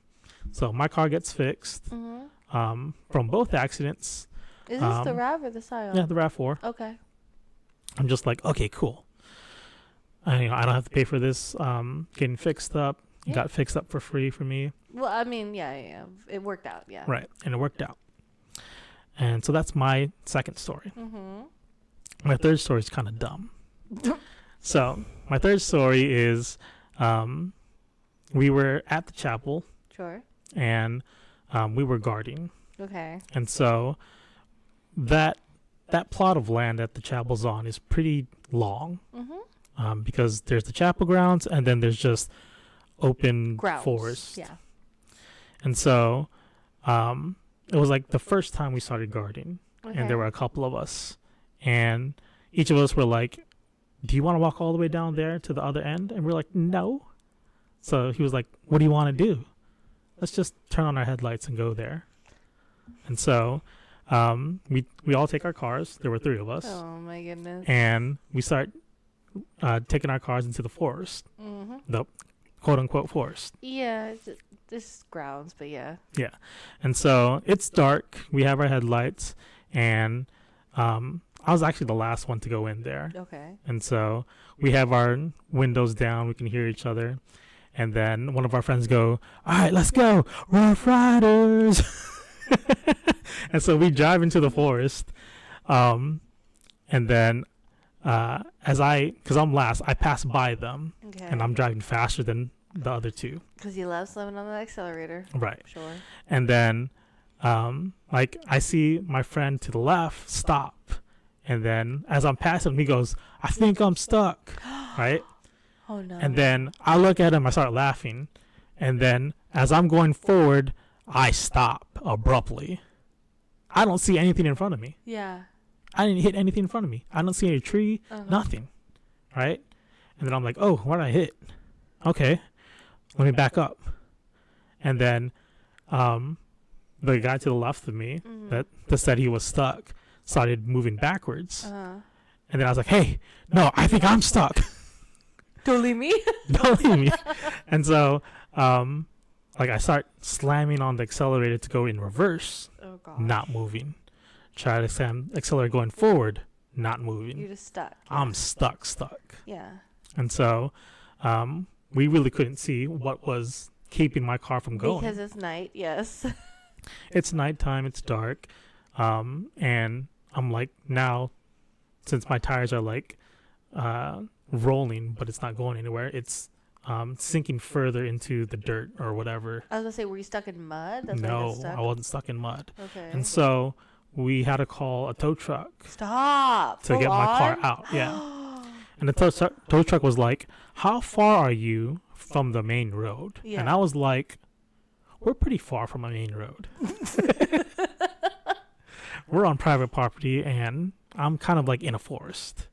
So my car gets fixed from both accidents. Is this the RAV or the Scion? Yeah, the RAV4. Okay. I'm just like, okay, cool. I don't have to pay for this getting fixed up. It got fixed up for free for me. Well, I mean, yeah. It worked out, yeah. Right, and it worked out. And so that's my second story. My third story is kind of dumb. So my third story is we were at the chapel. Sure. And we were guarding. Okay. And so that plot of land that the chapel's on is pretty long. Because there's the chapel grounds and then there's just open forest. Yeah. And so it was like the first time we started guarding. Okay. And there were a couple of us. And each of us were like, "Do you want to walk all the way down there to the other end?" And we're like, "No." So he was like, "What do you want to do?" "Let's just turn on our headlights and go there." And so we all take our cars. There were 3 of us. Oh, my goodness. And we start taking our cars into the forest. The quote-unquote forest. Yeah, this grounds, but yeah. Yeah. And so it's dark. We have our headlights. And I was actually the last one to go in there. Okay. And so we have our windows down. We can hear each other. And then one of our friends go, "All right, let's go. Rough Riders." And so we drive into the forest. And then because I'm last, I pass by them. Okay. And I'm driving faster than the other 2. Because you love slamming on the accelerator. Right. Sure. And then I see my friend to the left stop. And then as I'm passing him, he goes, "I think I'm stuck." Right? Oh, no. And then I look at him, I start laughing. And then as I'm going forward, I stop abruptly. I don't see anything in front of me. Yeah. I didn't hit anything in front of me. I don't see any tree, nothing. Right? And then I'm like, oh, what did I hit? Okay, let me back up. And then the guy to the left of me that said he was stuck started moving backwards. And then I was like, hey, no, I think I'm stuck. Don't leave me. Don't leave me. And so like I start slamming on the accelerator to go in reverse, not moving. Try to accelerate going forward, not moving. You're just stuck. I'm stuck. Yeah. And so we really couldn't see what was keeping my car from going. Because it's night, yes. It's nighttime, it's dark. And I'm like, now, since my tires are like rolling, but it's not going anywhere, it's sinking further into the dirt or whatever. I was gonna say, were you stuck in mud? That's No, I wasn't stuck in mud. Okay. And so we had to call a tow truck. Stop. To get my car out. Yeah. And the tow truck was like, how far are you from the main road? Yeah. And I was like, we're pretty far from a main road. We're on private property, and I'm kind of like in a forest.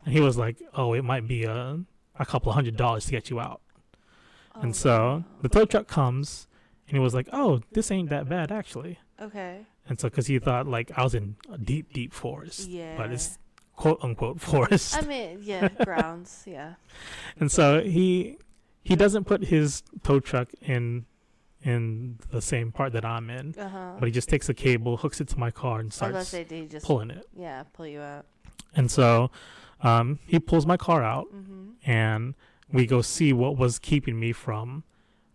And he was like, oh, it might be a couple $100 to get you out. And so the tow truck comes, and he was like, oh, this ain't that bad, actually. Okay. And so because he thought like I was in a deep, deep forest. Yeah. But it's quote unquote forest. I mean, yeah, grounds, yeah. And so he doesn't put his tow truck in the same part that I'm in, but he just takes a cable, hooks it to my car, and starts pulling it. Yeah, pull you out. And so he pulls my car out, and we go see what was keeping me from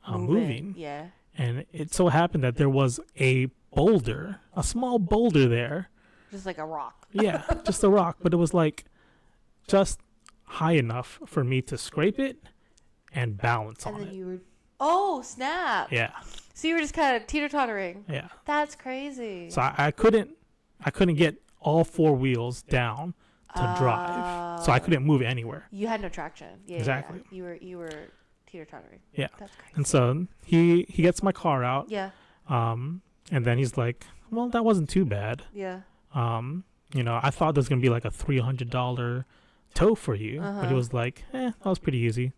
moving. Yeah. And it so happened that there was a boulder, a small boulder there. Just like a rock. Yeah, just a rock, but it was like just high enough for me to scrape it and balance on it. And then you were, oh, snap. Yeah. So you were just kind of teeter-tottering. Yeah. That's crazy. So I couldn't get all four wheels down to drive. So I couldn't move it anywhere. You had no traction. Yeah. Exactly. Yeah. You were teeter-tottering. Yeah. That's crazy. And so he gets my car out. Yeah. And then he's like, well, that wasn't too bad. Yeah. You know, I thought there was going to be like a $300 tow for you. But he was like, that was pretty easy.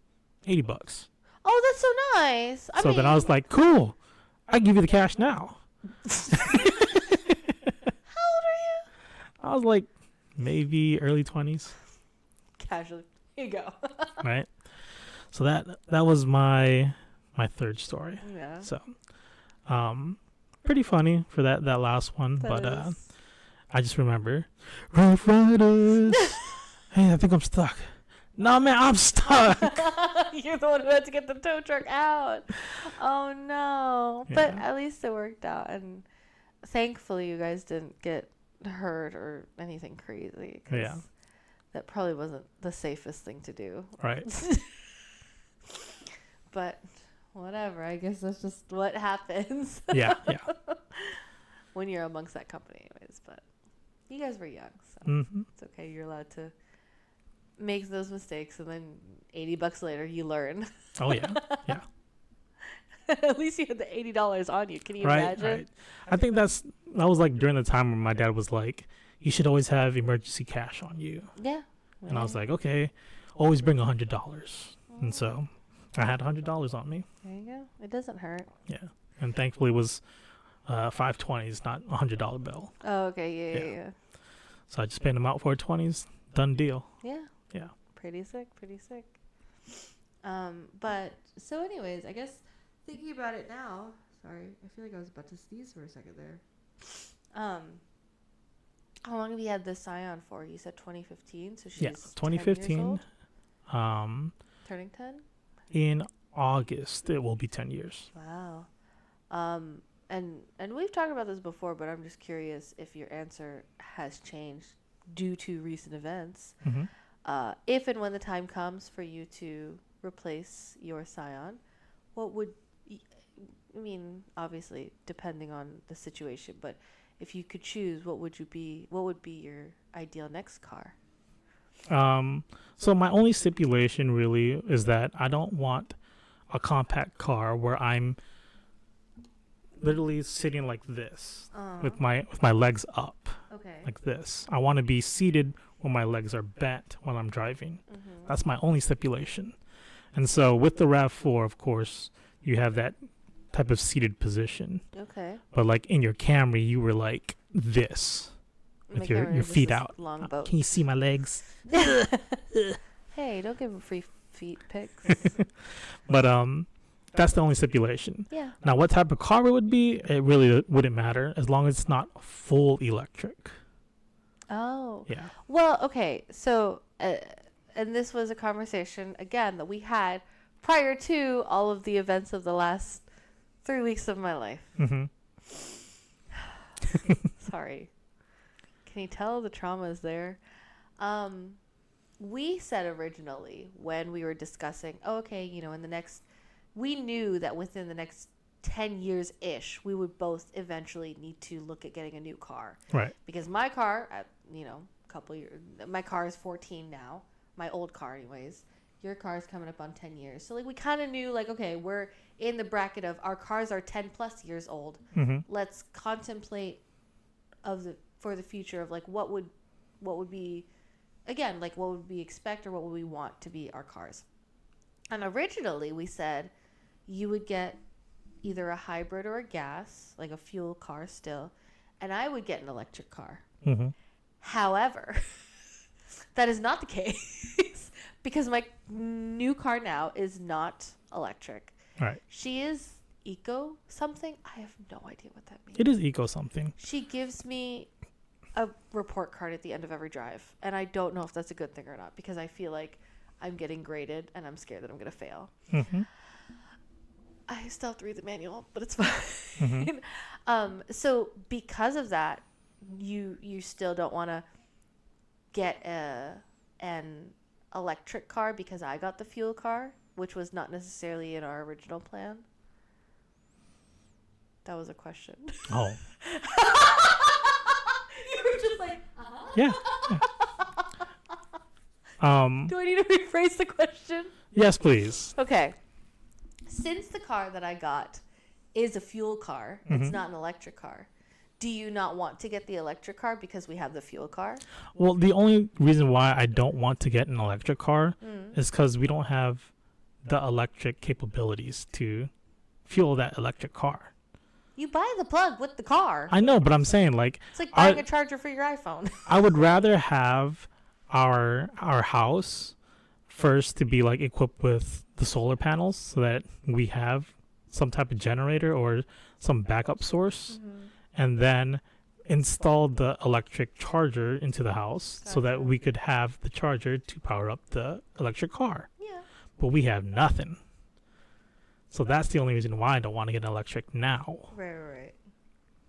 $80. Oh, that's so nice. So then I was like, cool. I can give you the cash now. How old are you? I was like maybe early 20s. Casually. Here you go. Right? So that was my third story. Yeah. So pretty funny for that last one, but I just remember Rough Riders. Hey, I think I'm stuck. No, man, I'm stuck. You're the one who had to get the tow truck out. Oh no. Yeah. But at least it worked out, and thankfully you guys didn't get hurt or anything crazy. Yeah. That probably wasn't the safest thing to do. Right. But whatever, I guess that's just what happens. Yeah. when you're amongst that company anyways. But you guys were young, so it's okay. You're allowed to make those mistakes, and then $80 later you learn. Oh yeah. At least you had the $80 on you. Can you imagine? Right. I think that was like during the time when my dad was like, you should always have emergency cash on you. Yeah. And I was like, okay, always bring $100. And so I had $100 on me. There you go. It doesn't hurt. Yeah. And thankfully it was 520s, not a $100 bill. Oh, okay. Yeah. So I just paid them out for 20s. Done deal. Yeah. Yeah. Pretty sick. But so anyways, I guess thinking about it now, sorry, I feel like I was about to sneeze for a second there. How long have you had this Scion for? You said 2015, so she's 2015. 10 years old? Turning 10? In August, it will be 10 years. Wow. And we've talked about this before, but I'm just curious if your answer has changed due to recent events. If and when the time comes for you to replace your Scion, what would, I mean, obviously depending on the situation, but if you could choose, what would be your ideal next car? So my only stipulation really is that I don't want a compact car where I'm literally sitting like this with my legs up. Okay. like this. I want to be seated when my legs are bent while I'm driving. Mm-hmm. That's my only stipulation. And so with the RAV4, of course, you have that type of seated position. Okay. But like in your Camry, you were like this with your feet out. Long boat. Can you see my legs? Hey, don't give him free feet pics. But that's the only stipulation. Yeah. Now, what type of car it would be, it really wouldn't matter as long as it's not full electric. Oh. Yeah. Well, okay. So, and this was a conversation, again, that we had prior to all of the events of the last 3 weeks of my life. Mm-hmm. Sorry. Can you tell the trauma is there? We said originally when we were discussing, we knew that within the next 10 years-ish, we would both eventually need to look at getting a new car. Right. Because my car, couple years, my car is 14 now. My old car anyways. Your car is coming up on 10 years. So, we kind of knew, okay, we're in the bracket of our cars are 10 plus years old. Mm-hmm. Let's contemplate for the future of, what would be, again, what would we expect or what would we want to be our cars. And originally we said you would get either a hybrid or a gas, like a fuel car still, and I would get an electric car. Mm-hmm. However, that is not the case because my new car now is not electric. Right. She is eco something. I have no idea what that means. It is eco something. She gives me a report card at the end of every drive, and I don't know if that's a good thing or not because I feel like I'm getting graded and I'm scared that I'm going to fail. Mm-hmm. I still have to read the manual, but it's fine. Mm-hmm. So because of that, you still don't want to get an electric car because I got the fuel car, which was not necessarily in our original plan. That was a question. Oh. You were just like, uh-huh. Yeah. Do I need to rephrase the question? Yes, please. Okay. Since the car that I got is a fuel car, Mm-hmm. it's not an electric car, do you not want to get the electric car because we have the fuel car? Well, the only reason why I don't want to get an electric car is because we don't have the electric capabilities to fuel that electric car. You buy the plug with the car. I know, but I'm saying it's like buying a charger for your iPhone. I would rather have our house first to be equipped with the solar panels so that we have some type of generator or some backup source, and then install the electric charger into the house so that we could have the charger to power up the electric car. Yeah. But we have nothing. So that's the only reason why I don't want to get an electric now. Right.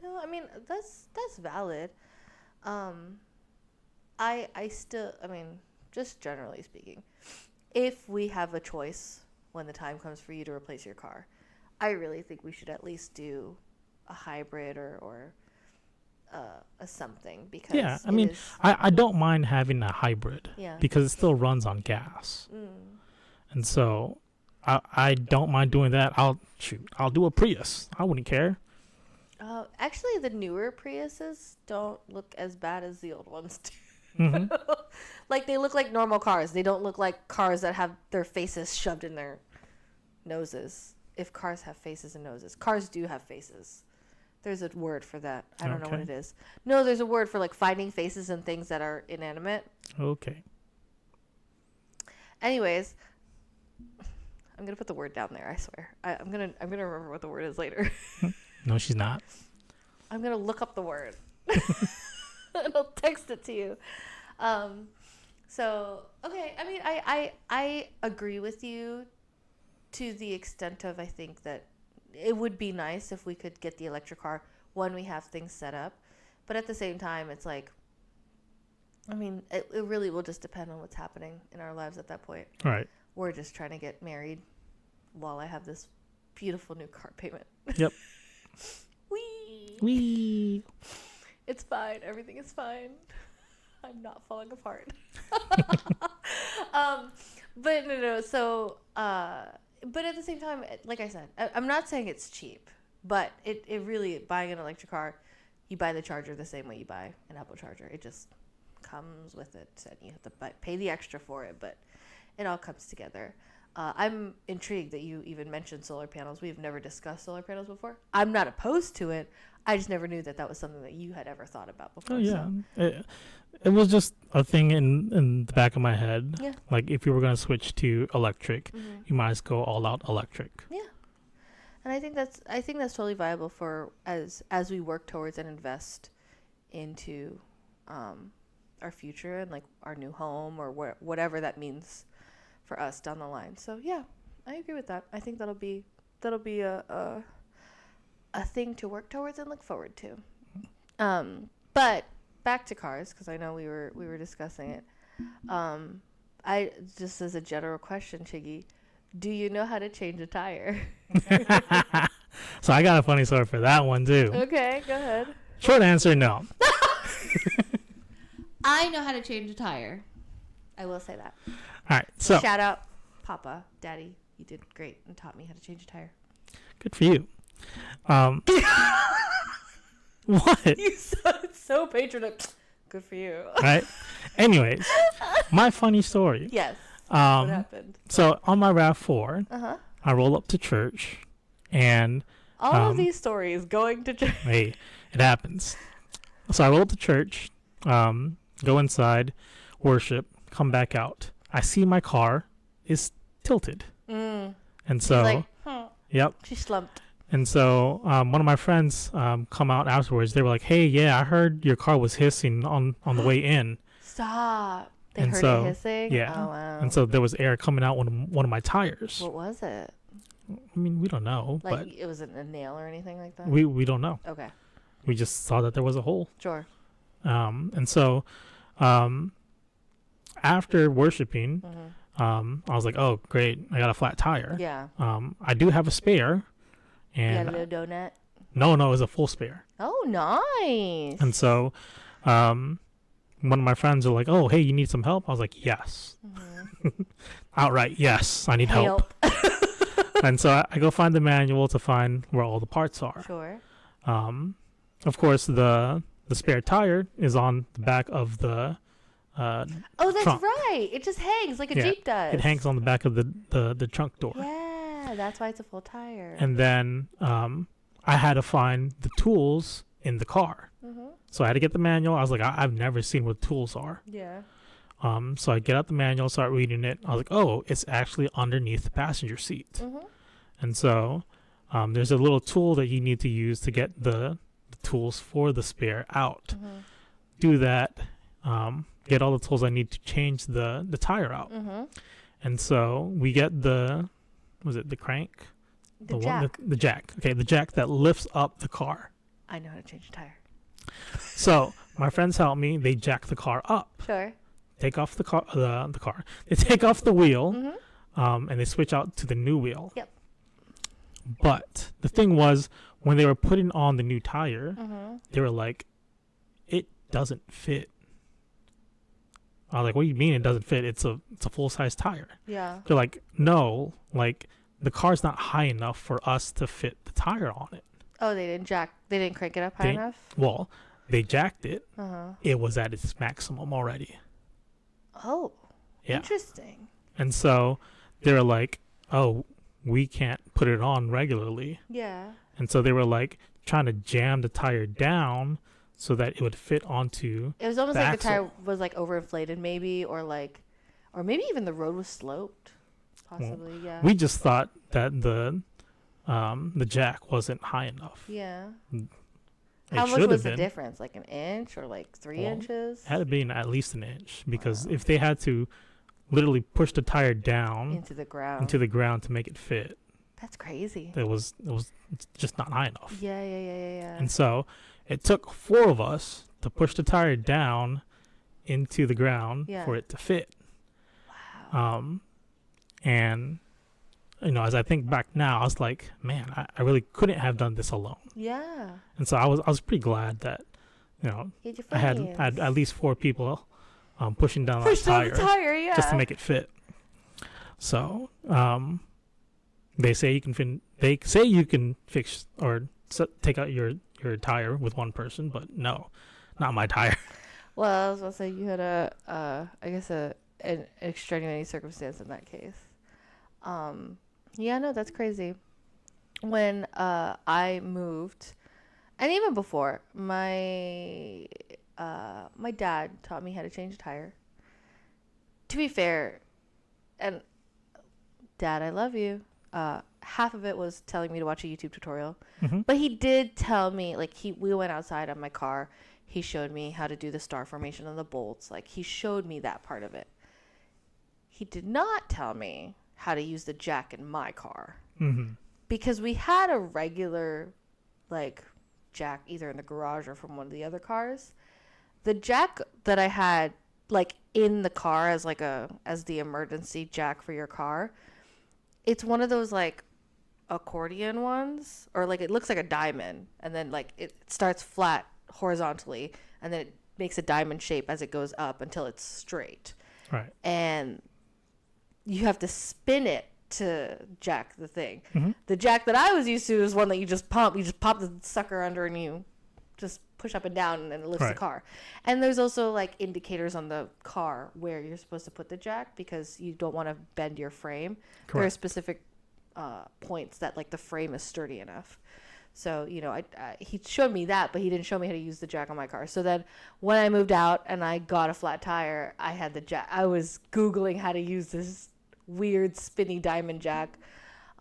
No, I mean that's valid. I still, just generally speaking, if we have a choice when the time comes for you to replace your car, I really think we should at least do a hybrid or a something because I don't mind having a hybrid because it still runs on gas. And so I don't mind doing that. I'll do a Prius. I wouldn't care. Actually, the newer Priuses don't look as bad as the old ones do. Mm-hmm. They look like normal cars. They don't look like cars that have their faces shoved in their noses. If cars have faces and noses. Cars do have faces. There's a word for that. I don't know what it is. No, there's a word for finding faces and things that are inanimate. Okay. Anyways, I'm gonna put the word down there. I swear. I'm gonna remember what the word is later. No, she's not. I'm gonna look up the word. And I'll text it to you. So okay. I agree with you to the extent of I think that it would be nice if we could get the electric car when we have things set up, but at the same time, it's it really will just depend on what's happening in our lives at that point. Right. We're just trying to get married while I have this beautiful new car payment. Yep. Wee. It's fine. Everything is fine. I'm not falling apart. But no. So, but at the same time, like I said, I'm not saying it's cheap, but it really, buying an electric car, you buy the charger the same way you buy an Apple charger. It just comes with it, and you have to pay the extra for it, but it all comes together. I'm intrigued that you even mentioned solar panels. We've never discussed solar panels before. I'm not opposed to it. I just never knew that was something that you had ever thought about before. Oh yeah, it was just a thing in the back of my head. Yeah. Like if you were gonna switch to electric, you might as go all out electric. Yeah. And I think that's totally viable for as we work towards and invest into our future and like our new home or whatever that means for us down the line. So yeah, I agree with that. I think that'll be a thing to work towards and look forward to. But back to cars, because I know we were discussing it. I just as a general question, Chiggy, do you know how to change a tire? So I got a funny story for that one too. Okay, go ahead. Short answer, no. I know how to change a tire. I will say that. All right, so Shout out, Papa, Daddy. You did great and taught me how to change a tire. good for you. What? You sound so patriotic. Good for you. Right. Anyways, my funny story. Yes. What happened? So on my RAV4, Uh-huh. I roll up to church, and All of these stories going to church. hey, it happens. So I roll up to church, go inside, worship, come back out. I see my car is tilted, and so Like, yep. she slumped. And so one of my friends come out afterwards. They were like, "Hey, yeah, I heard your car was hissing on the way in." Stop. They And heard so, it hissing? yeah. Oh, wow. And so there was air coming out one of my tires. What was it? I mean, we don't know, Like, but it wasn't a nail or anything like that? we don't know. Okay. We just saw that there was a hole. Sure. And so after worshiping, I was like, "Oh, great! I got a flat tire." Yeah. I do have a spare, You and got a little donut? no, it was a full spare. Oh, nice. And so, one of my friends are like, "Oh, hey, you need some help?" I was like, "Yes." Outright, yes, I need help. And so I go find the manual to find where all the parts are. Sure. Of course, the spare tire is on the back of the Oh, that's trunk. right. It just hangs like a Yeah, Jeep does. It hangs on the back of the trunk door. Yeah, that's why it's a full tire. And then I had to find the tools in the car. So I had to get the manual. I was like, I've never seen what tools are. Yeah. So I get out the manual, start reading it. I was like, oh, it's actually underneath the passenger seat. And so there's a little tool that you need to use to get the tools for the spare out. Do that. Get all the tools I need to change the tire out. And so we get the crank? The jack. The jack. Okay, the jack that lifts up the car. I know how to change a tire. So my friends help me. They jack the car up. Sure. Take off the car. They take off the wheel, and they switch out to the new wheel. Yep. But the thing was, when they were putting on the new tire, they were like, "It doesn't fit." I was like, "What do you mean it doesn't fit? It's a full size tire." Yeah. They're like, "No, like the car's not high enough for us to fit the tire on it." Oh, they didn't crank it up high enough? Well, they jacked it. Uh-huh. It was at its maximum already. Oh. Yeah. Interesting. And so they were like, "Oh, we can't put it on regularly." Yeah. And so they were like trying to jam the tire down so that it would fit onto It was almost the like the tire axle. was like overinflated maybe, or maybe even the road was sloped. Possibly, yeah. We just thought that the jack wasn't high enough. Yeah. It How much should was have the been. difference? Like an inch or like 3 Well, inches? It had to be at least an inch, because Wow. if they had to literally push the tire down Into the ground. into the ground to make it fit, That's crazy. it was just not high enough. Yeah. And so it took 4 of us to push the tire down into the ground Yeah. for it to fit. Wow. And as I think back now, I was like, man, I really couldn't have done this alone. Yeah. And so I was pretty glad that Get your I had friends. at least 4 people pushing down Push that down tire, the tire, yeah. just to make it fit. So they say you can fix or take out your your tire with one person, but no, not my tire. Well, I was gonna say you had I guess an extenuating circumstance in that case. Yeah, no, that's crazy. When I moved, and even before, my dad taught me how to change a tire. To be fair, and Dad, I love you. Half of it was telling me to watch a YouTube tutorial, Mm-hmm. but he did tell me, like, we went outside on my car. He showed me how to do the star formation on the bolts. Like, he showed me that part of it. He did not tell me how to use the jack in my car, Mm-hmm. because we had a regular, like, jack either in the garage or from one of the other cars. The jack that I had, like, in the car as as the emergency jack for your car, it's one of those, like, accordion ones, or like it looks like a diamond, and then like it starts flat horizontally, and then it makes a diamond shape as it goes up until it's straight, Right. and you have to spin it to jack the thing. Mm-hmm. The jack that I was used to is one that you just pop the sucker under and you just push up and down and it lifts Right. the car. And there's also like indicators on the car where you're supposed to put the jack, because you don't want to bend your frame. Correct. There are specific points that like the frame is sturdy enough. So, you know, he showed me that, but he didn't show me how to use the jack on my car. So then when I moved out and I got a flat tire, I had the jack. I was Googling how to use this weird spinny diamond jack.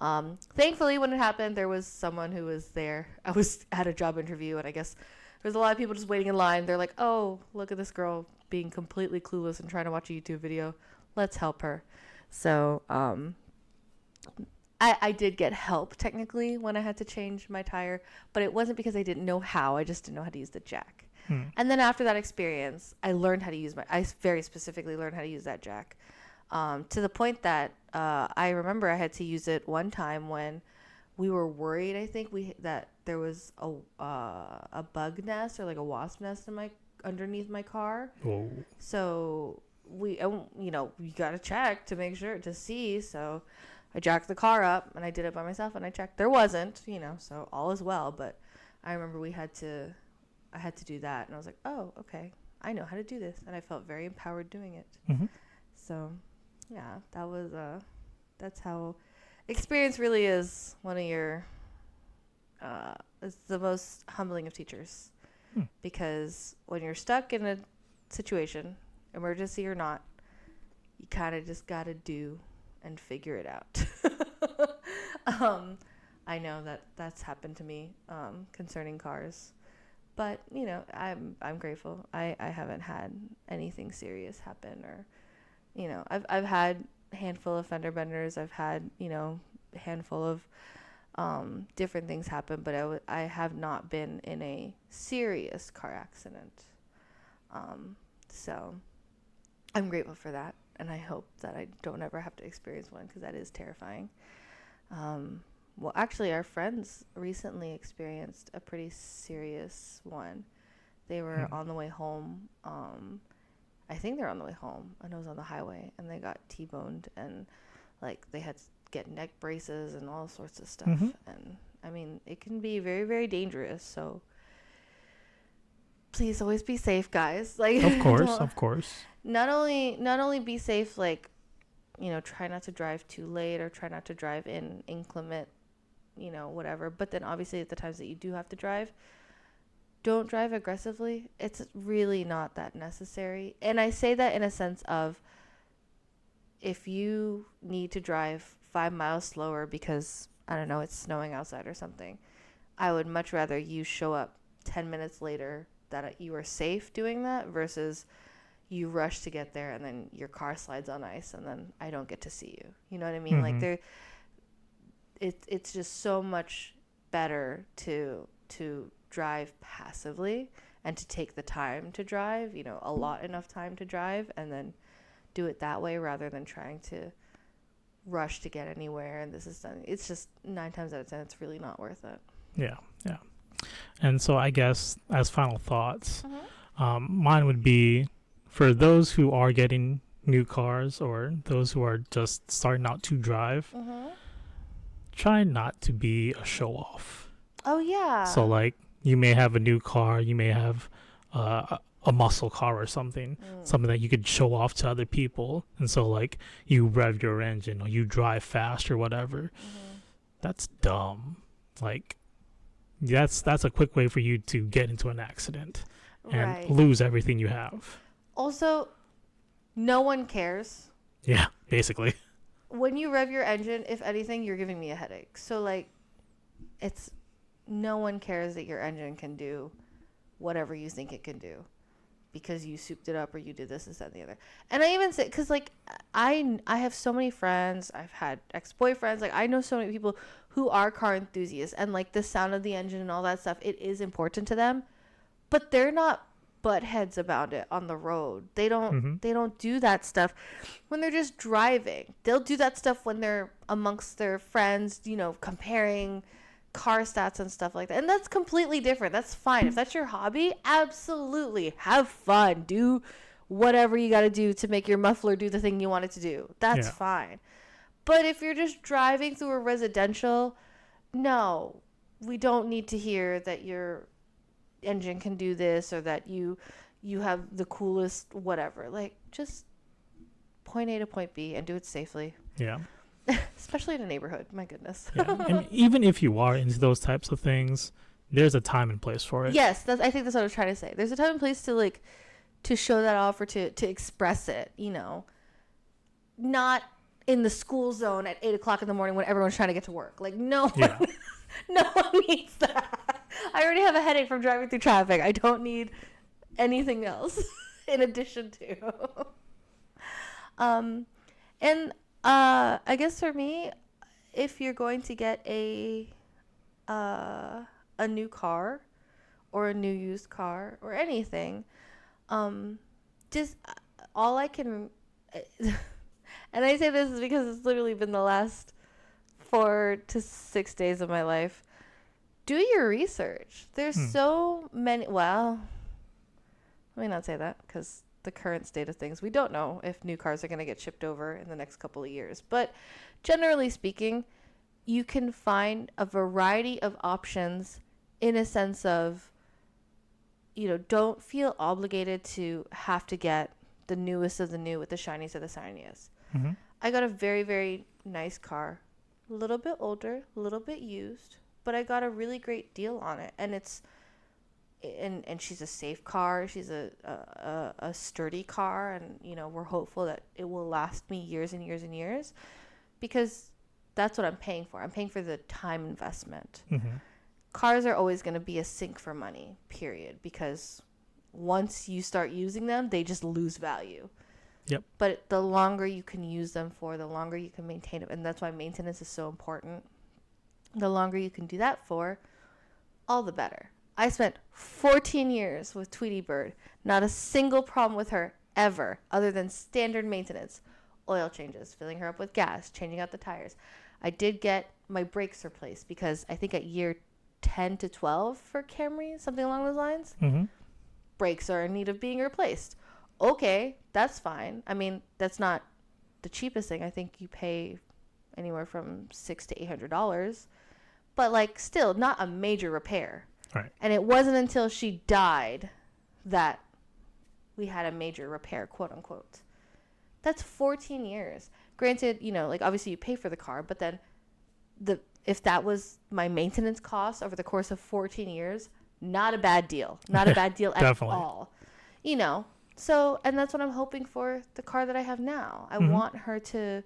Thankfully, when it happened, there was someone who was there. I was at a job interview, and I guess there's a lot of people just waiting in line. They're like, oh, look at this girl being completely clueless and trying to watch a YouTube video. Let's help her. So, I did get help technically when I had to change my tire, but it wasn't because I didn't know how. I just didn't know how to use the jack. And then after that experience, I learned how to use I very specifically learned how to use that jack, to the point that I remember I had to use it one time when we were worried. I think that there was a bug nest or like a wasp nest in underneath my car. Whoa. So we got to check to make sure to see. So I jacked the car up and I did it by myself and I checked. There wasn't, so all is well. But I remember I had to do that, and I was like, oh, okay, I know how to do this, and I felt very empowered doing it. Mm-hmm. So, yeah, that's how experience really is one of your. It's the most humbling of teachers, because when you're stuck in a situation, emergency or not, you kind of just gotta do and figure it out. I know that's happened to me concerning cars. But, I'm grateful. I haven't had anything serious happen, or, I've had a handful of fender benders. I've had, a handful of different things happen, but I have not been in a serious car accident. So I'm grateful for that. And I hope that I don't ever have to experience one, because that is terrifying. Well, actually, our friends recently experienced a pretty serious one. They were on the way home. I think they were on the way home, and it was on the highway, and they got T-boned, and like they had to get neck braces and all sorts of stuff. Mm-hmm. And I mean, it can be very, very dangerous. So please always be safe, guys. Like, Of course. Not only be safe, like, try not to drive too late or try not to drive in inclement, whatever. But then obviously at the times that you do have to drive, don't drive aggressively. It's really not that necessary. And I say that in a sense of, if you need to drive 5 miles slower because, I don't know, it's snowing outside or something, I would much rather you show up 10 minutes later that you are safe doing that, versus you rush to get there and then your car slides on ice and then I don't get to see you. You know what I mean? Mm-hmm. Like, it's just so much better to drive passively and to take the time to drive, enough time to drive, and then do it that way, rather than trying to rush to get anywhere. And it's just 9 times out of 10, it's really not worth it. Yeah. And so I guess as final thoughts, mine would be, for those who are getting new cars or those who are just starting out to drive, try not to be a show off. Oh, yeah. So like, you may have a new car, you may have a muscle car or something, something that you could show off to other people. And so like you rev your engine or you drive fast or whatever. That's dumb. Like that's a quick way for you to get into an accident and Right. lose everything you have. Also, no one cares. Yeah, basically. When you rev your engine, if anything, you're giving me a headache. So like, it's no one cares that your engine can do whatever you think it can do because you souped it up or you did this, that, and the other. And I even say, because like I have so many friends, I've had ex-boyfriends, like I know so many people who are car enthusiasts, and like the sound of the engine and all that stuff, it is important to them, but they're not butt heads about it on the road. They don't do that stuff when they're just driving. They'll do that stuff when they're amongst their friends, you know, comparing car stats and stuff like that. And that's completely different. That's fine. If that's your hobby, absolutely have fun. Do whatever you got to do to make your muffler do the thing you want it to do. That's fine. But if you're just driving through a residential, no, we don't need to hear that your engine can do this or that you have the coolest whatever. Like, just point A to point B and do it safely. Yeah. Especially in a neighborhood. My goodness. Yeah. And even if you are into those types of things, there's a time and place for it. Yes, I think that's what I was trying to say. There's a time and place to like to show that off or to express it, you know. Not in the school zone at 8:00 in the morning when everyone's trying to get to work. Like no one needs that. I already have a headache from driving through traffic. I don't need anything else in addition to. I guess for me, if you're going to get a new car or a new used car or anything, just all I can, and I say this because it's literally been the last 4 to 6 days of my life. Do your research. There's so many. Well, let me not say that because the current state of things, we don't know if new cars are going to get shipped over in the next couple of years. But generally speaking, you can find a variety of options in a sense of, you know, don't feel obligated to have to get the newest of the new with the shiniest of the shiniest. I got a very, very nice car, a little bit older, a little bit used, but I got a really great deal on it. And it's, and she's a safe car. She's a sturdy car. And, you know, we're hopeful that it will last me years and years and years because that's what I'm paying for. I'm paying for the time investment. Cars are always going to be a sink for money, period, because once you start using them, they just lose value. Yep. But the longer you can use them for, the longer you can maintain them. And that's why maintenance is so important. The longer you can do that for, all the better. I spent 14 years with Tweety Bird. Not a single problem with her ever, other than standard maintenance. Oil changes, filling her up with gas, changing out the tires. I did get my brakes replaced because I think at year 10 to 12 for Camry, something along those lines, brakes are in need of being replaced. Okay, that's fine. I mean, that's not the cheapest thing. I think you pay anywhere from $600 to $800, but like still not a major repair. Right. And it wasn't until she died that we had a major repair, quote unquote. That's 14 years. Granted, you know, like obviously you pay for the car, but then if that was my maintenance cost over the course of 14 years, not a bad deal. Not a bad deal at all. You know, so, and that's what I'm hoping for the car that I have now. I want her to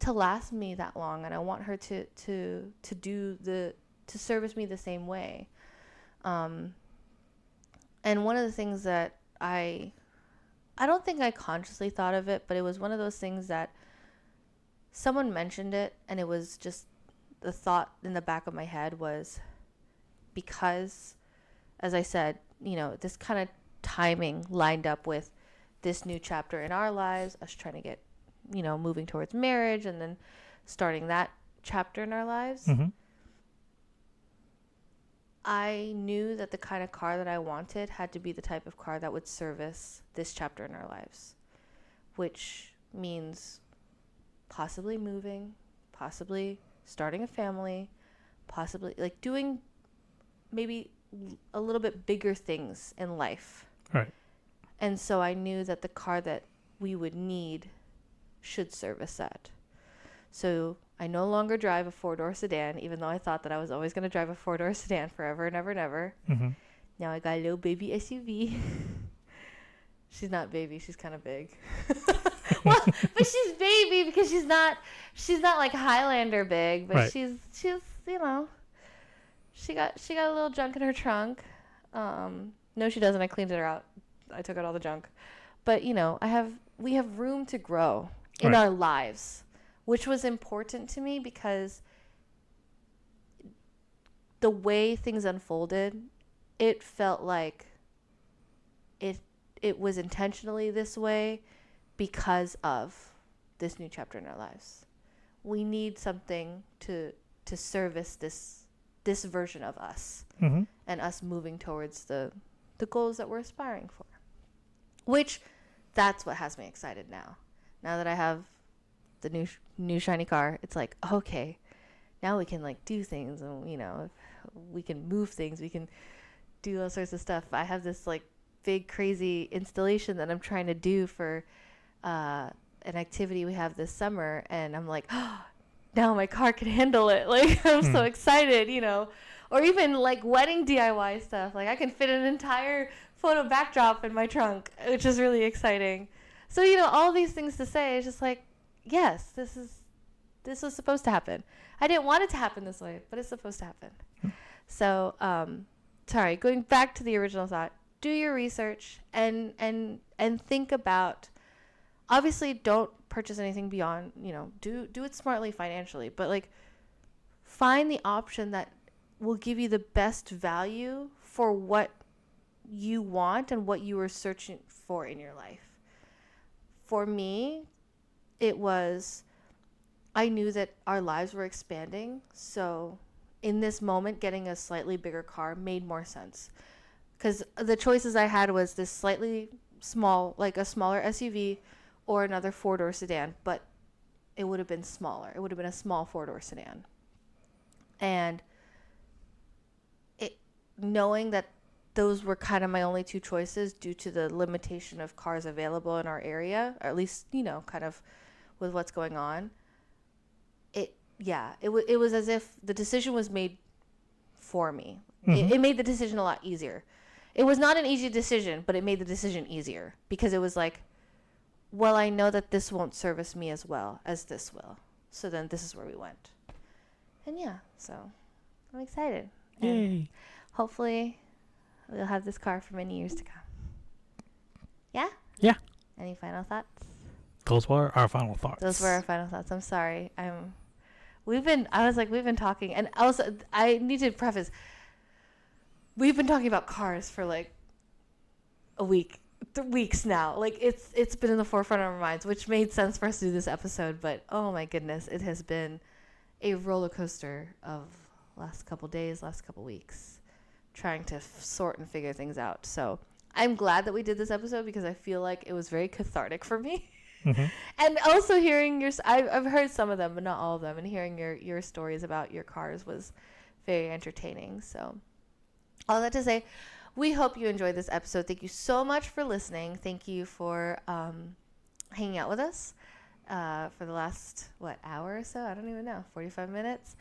last me that long, and I want her to service me the same way. And one of the things that I don't think I consciously thought of it, but it was one of those things that someone mentioned it, and it was just the thought in the back of my head was because, as I said, you know, this kind of timing lined up with this new chapter in our lives, us trying to get, you know, moving towards marriage and then starting that chapter in our lives. I knew that the kind of car that I wanted had to be the type of car that would service this chapter in our lives, which means possibly moving, possibly starting a family, possibly like doing maybe a little bit bigger things in life. Right. And so I knew that the car that we would need should service that. So I no longer drive a 4-door sedan, even though I thought that I was always going to drive a 4-door sedan forever and ever and ever. Mm-hmm. Now I got a little baby SUV. She's not baby, she's kind of big. Well, but she's baby because she's not like Highlander big, but right. she's you know, she got a little junk in her trunk. No, she doesn't. I cleaned her out. I took out all the junk. But you know, we have room to grow in right. our lives, which was important to me because the way things unfolded, it felt like it was intentionally this way because of this new chapter in our lives. We need something to service this version of us, mm-hmm. and us moving towards the goals that we're aspiring for. Which, that's what has me excited now. Now that I have the new shiny car, it's like, okay, now we can like do things, and you know, we can move things, we can do all sorts of stuff. I have this like big crazy installation that I'm trying to do for an activity we have this summer, and I'm like, oh, now my car can handle it. Like, I'm so excited, you know. Or even like wedding DIY stuff. Like, I can fit an entire photo backdrop in my trunk, which is really exciting. So, you know, all these things to say is just like, yes, this was supposed to happen. I didn't want it to happen this way, but it's supposed to happen. So, sorry, going back to the original thought, do your research and think about, obviously don't purchase anything beyond, you know, do it smartly financially, but like find the option that will give you the best value for what you want and what you were searching for in your life. For me, it was, I knew that our lives were expanding, so in this moment, getting a slightly bigger car made more sense. Because the choices I had was this slightly small, like a smaller SUV or another 4-door sedan, but it would have been smaller. It would have been a small 4-door sedan. And knowing that those were kind of my only two choices due to the limitation of cars available in our area, or at least, you know, kind of with what's going on, it was as if the decision was made for me. Mm-hmm. It made the decision a lot easier. It was not an easy decision, but it made the decision easier because it was like, well, I know that this won't service me as well as this will. So then this is where we went. And yeah, so I'm excited. Yay. And hopefully we'll have this car for many years to come. Yeah? Yeah. Any final thoughts? Those were our final thoughts. I'm sorry. We've been talking, and also I need to preface, we've been talking about cars for like a week, weeks now. Like it's been in the forefront of our minds, which made sense for us to do this episode, but oh my goodness, it has been a roller coaster of last couple days, last couple weeks, trying to sort and figure things out. So I'm glad that we did this episode because I feel like it was very cathartic for me. Mm-hmm. And also hearing I've heard some of them, but not all of them, and hearing your stories about your cars was very entertaining. So all that to say, we hope you enjoyed this episode. Thank you so much for listening. Thank you for hanging out with us for the last, hour or so? I don't even know, 45 minutes.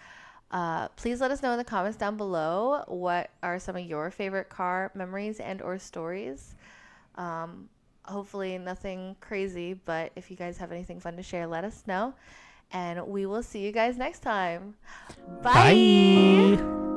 Please let us know in the comments down below what are some of your favorite car memories and or stories. Hopefully nothing crazy, but if you guys have anything fun to share, let us know. And we will see you guys next time. Bye. Bye.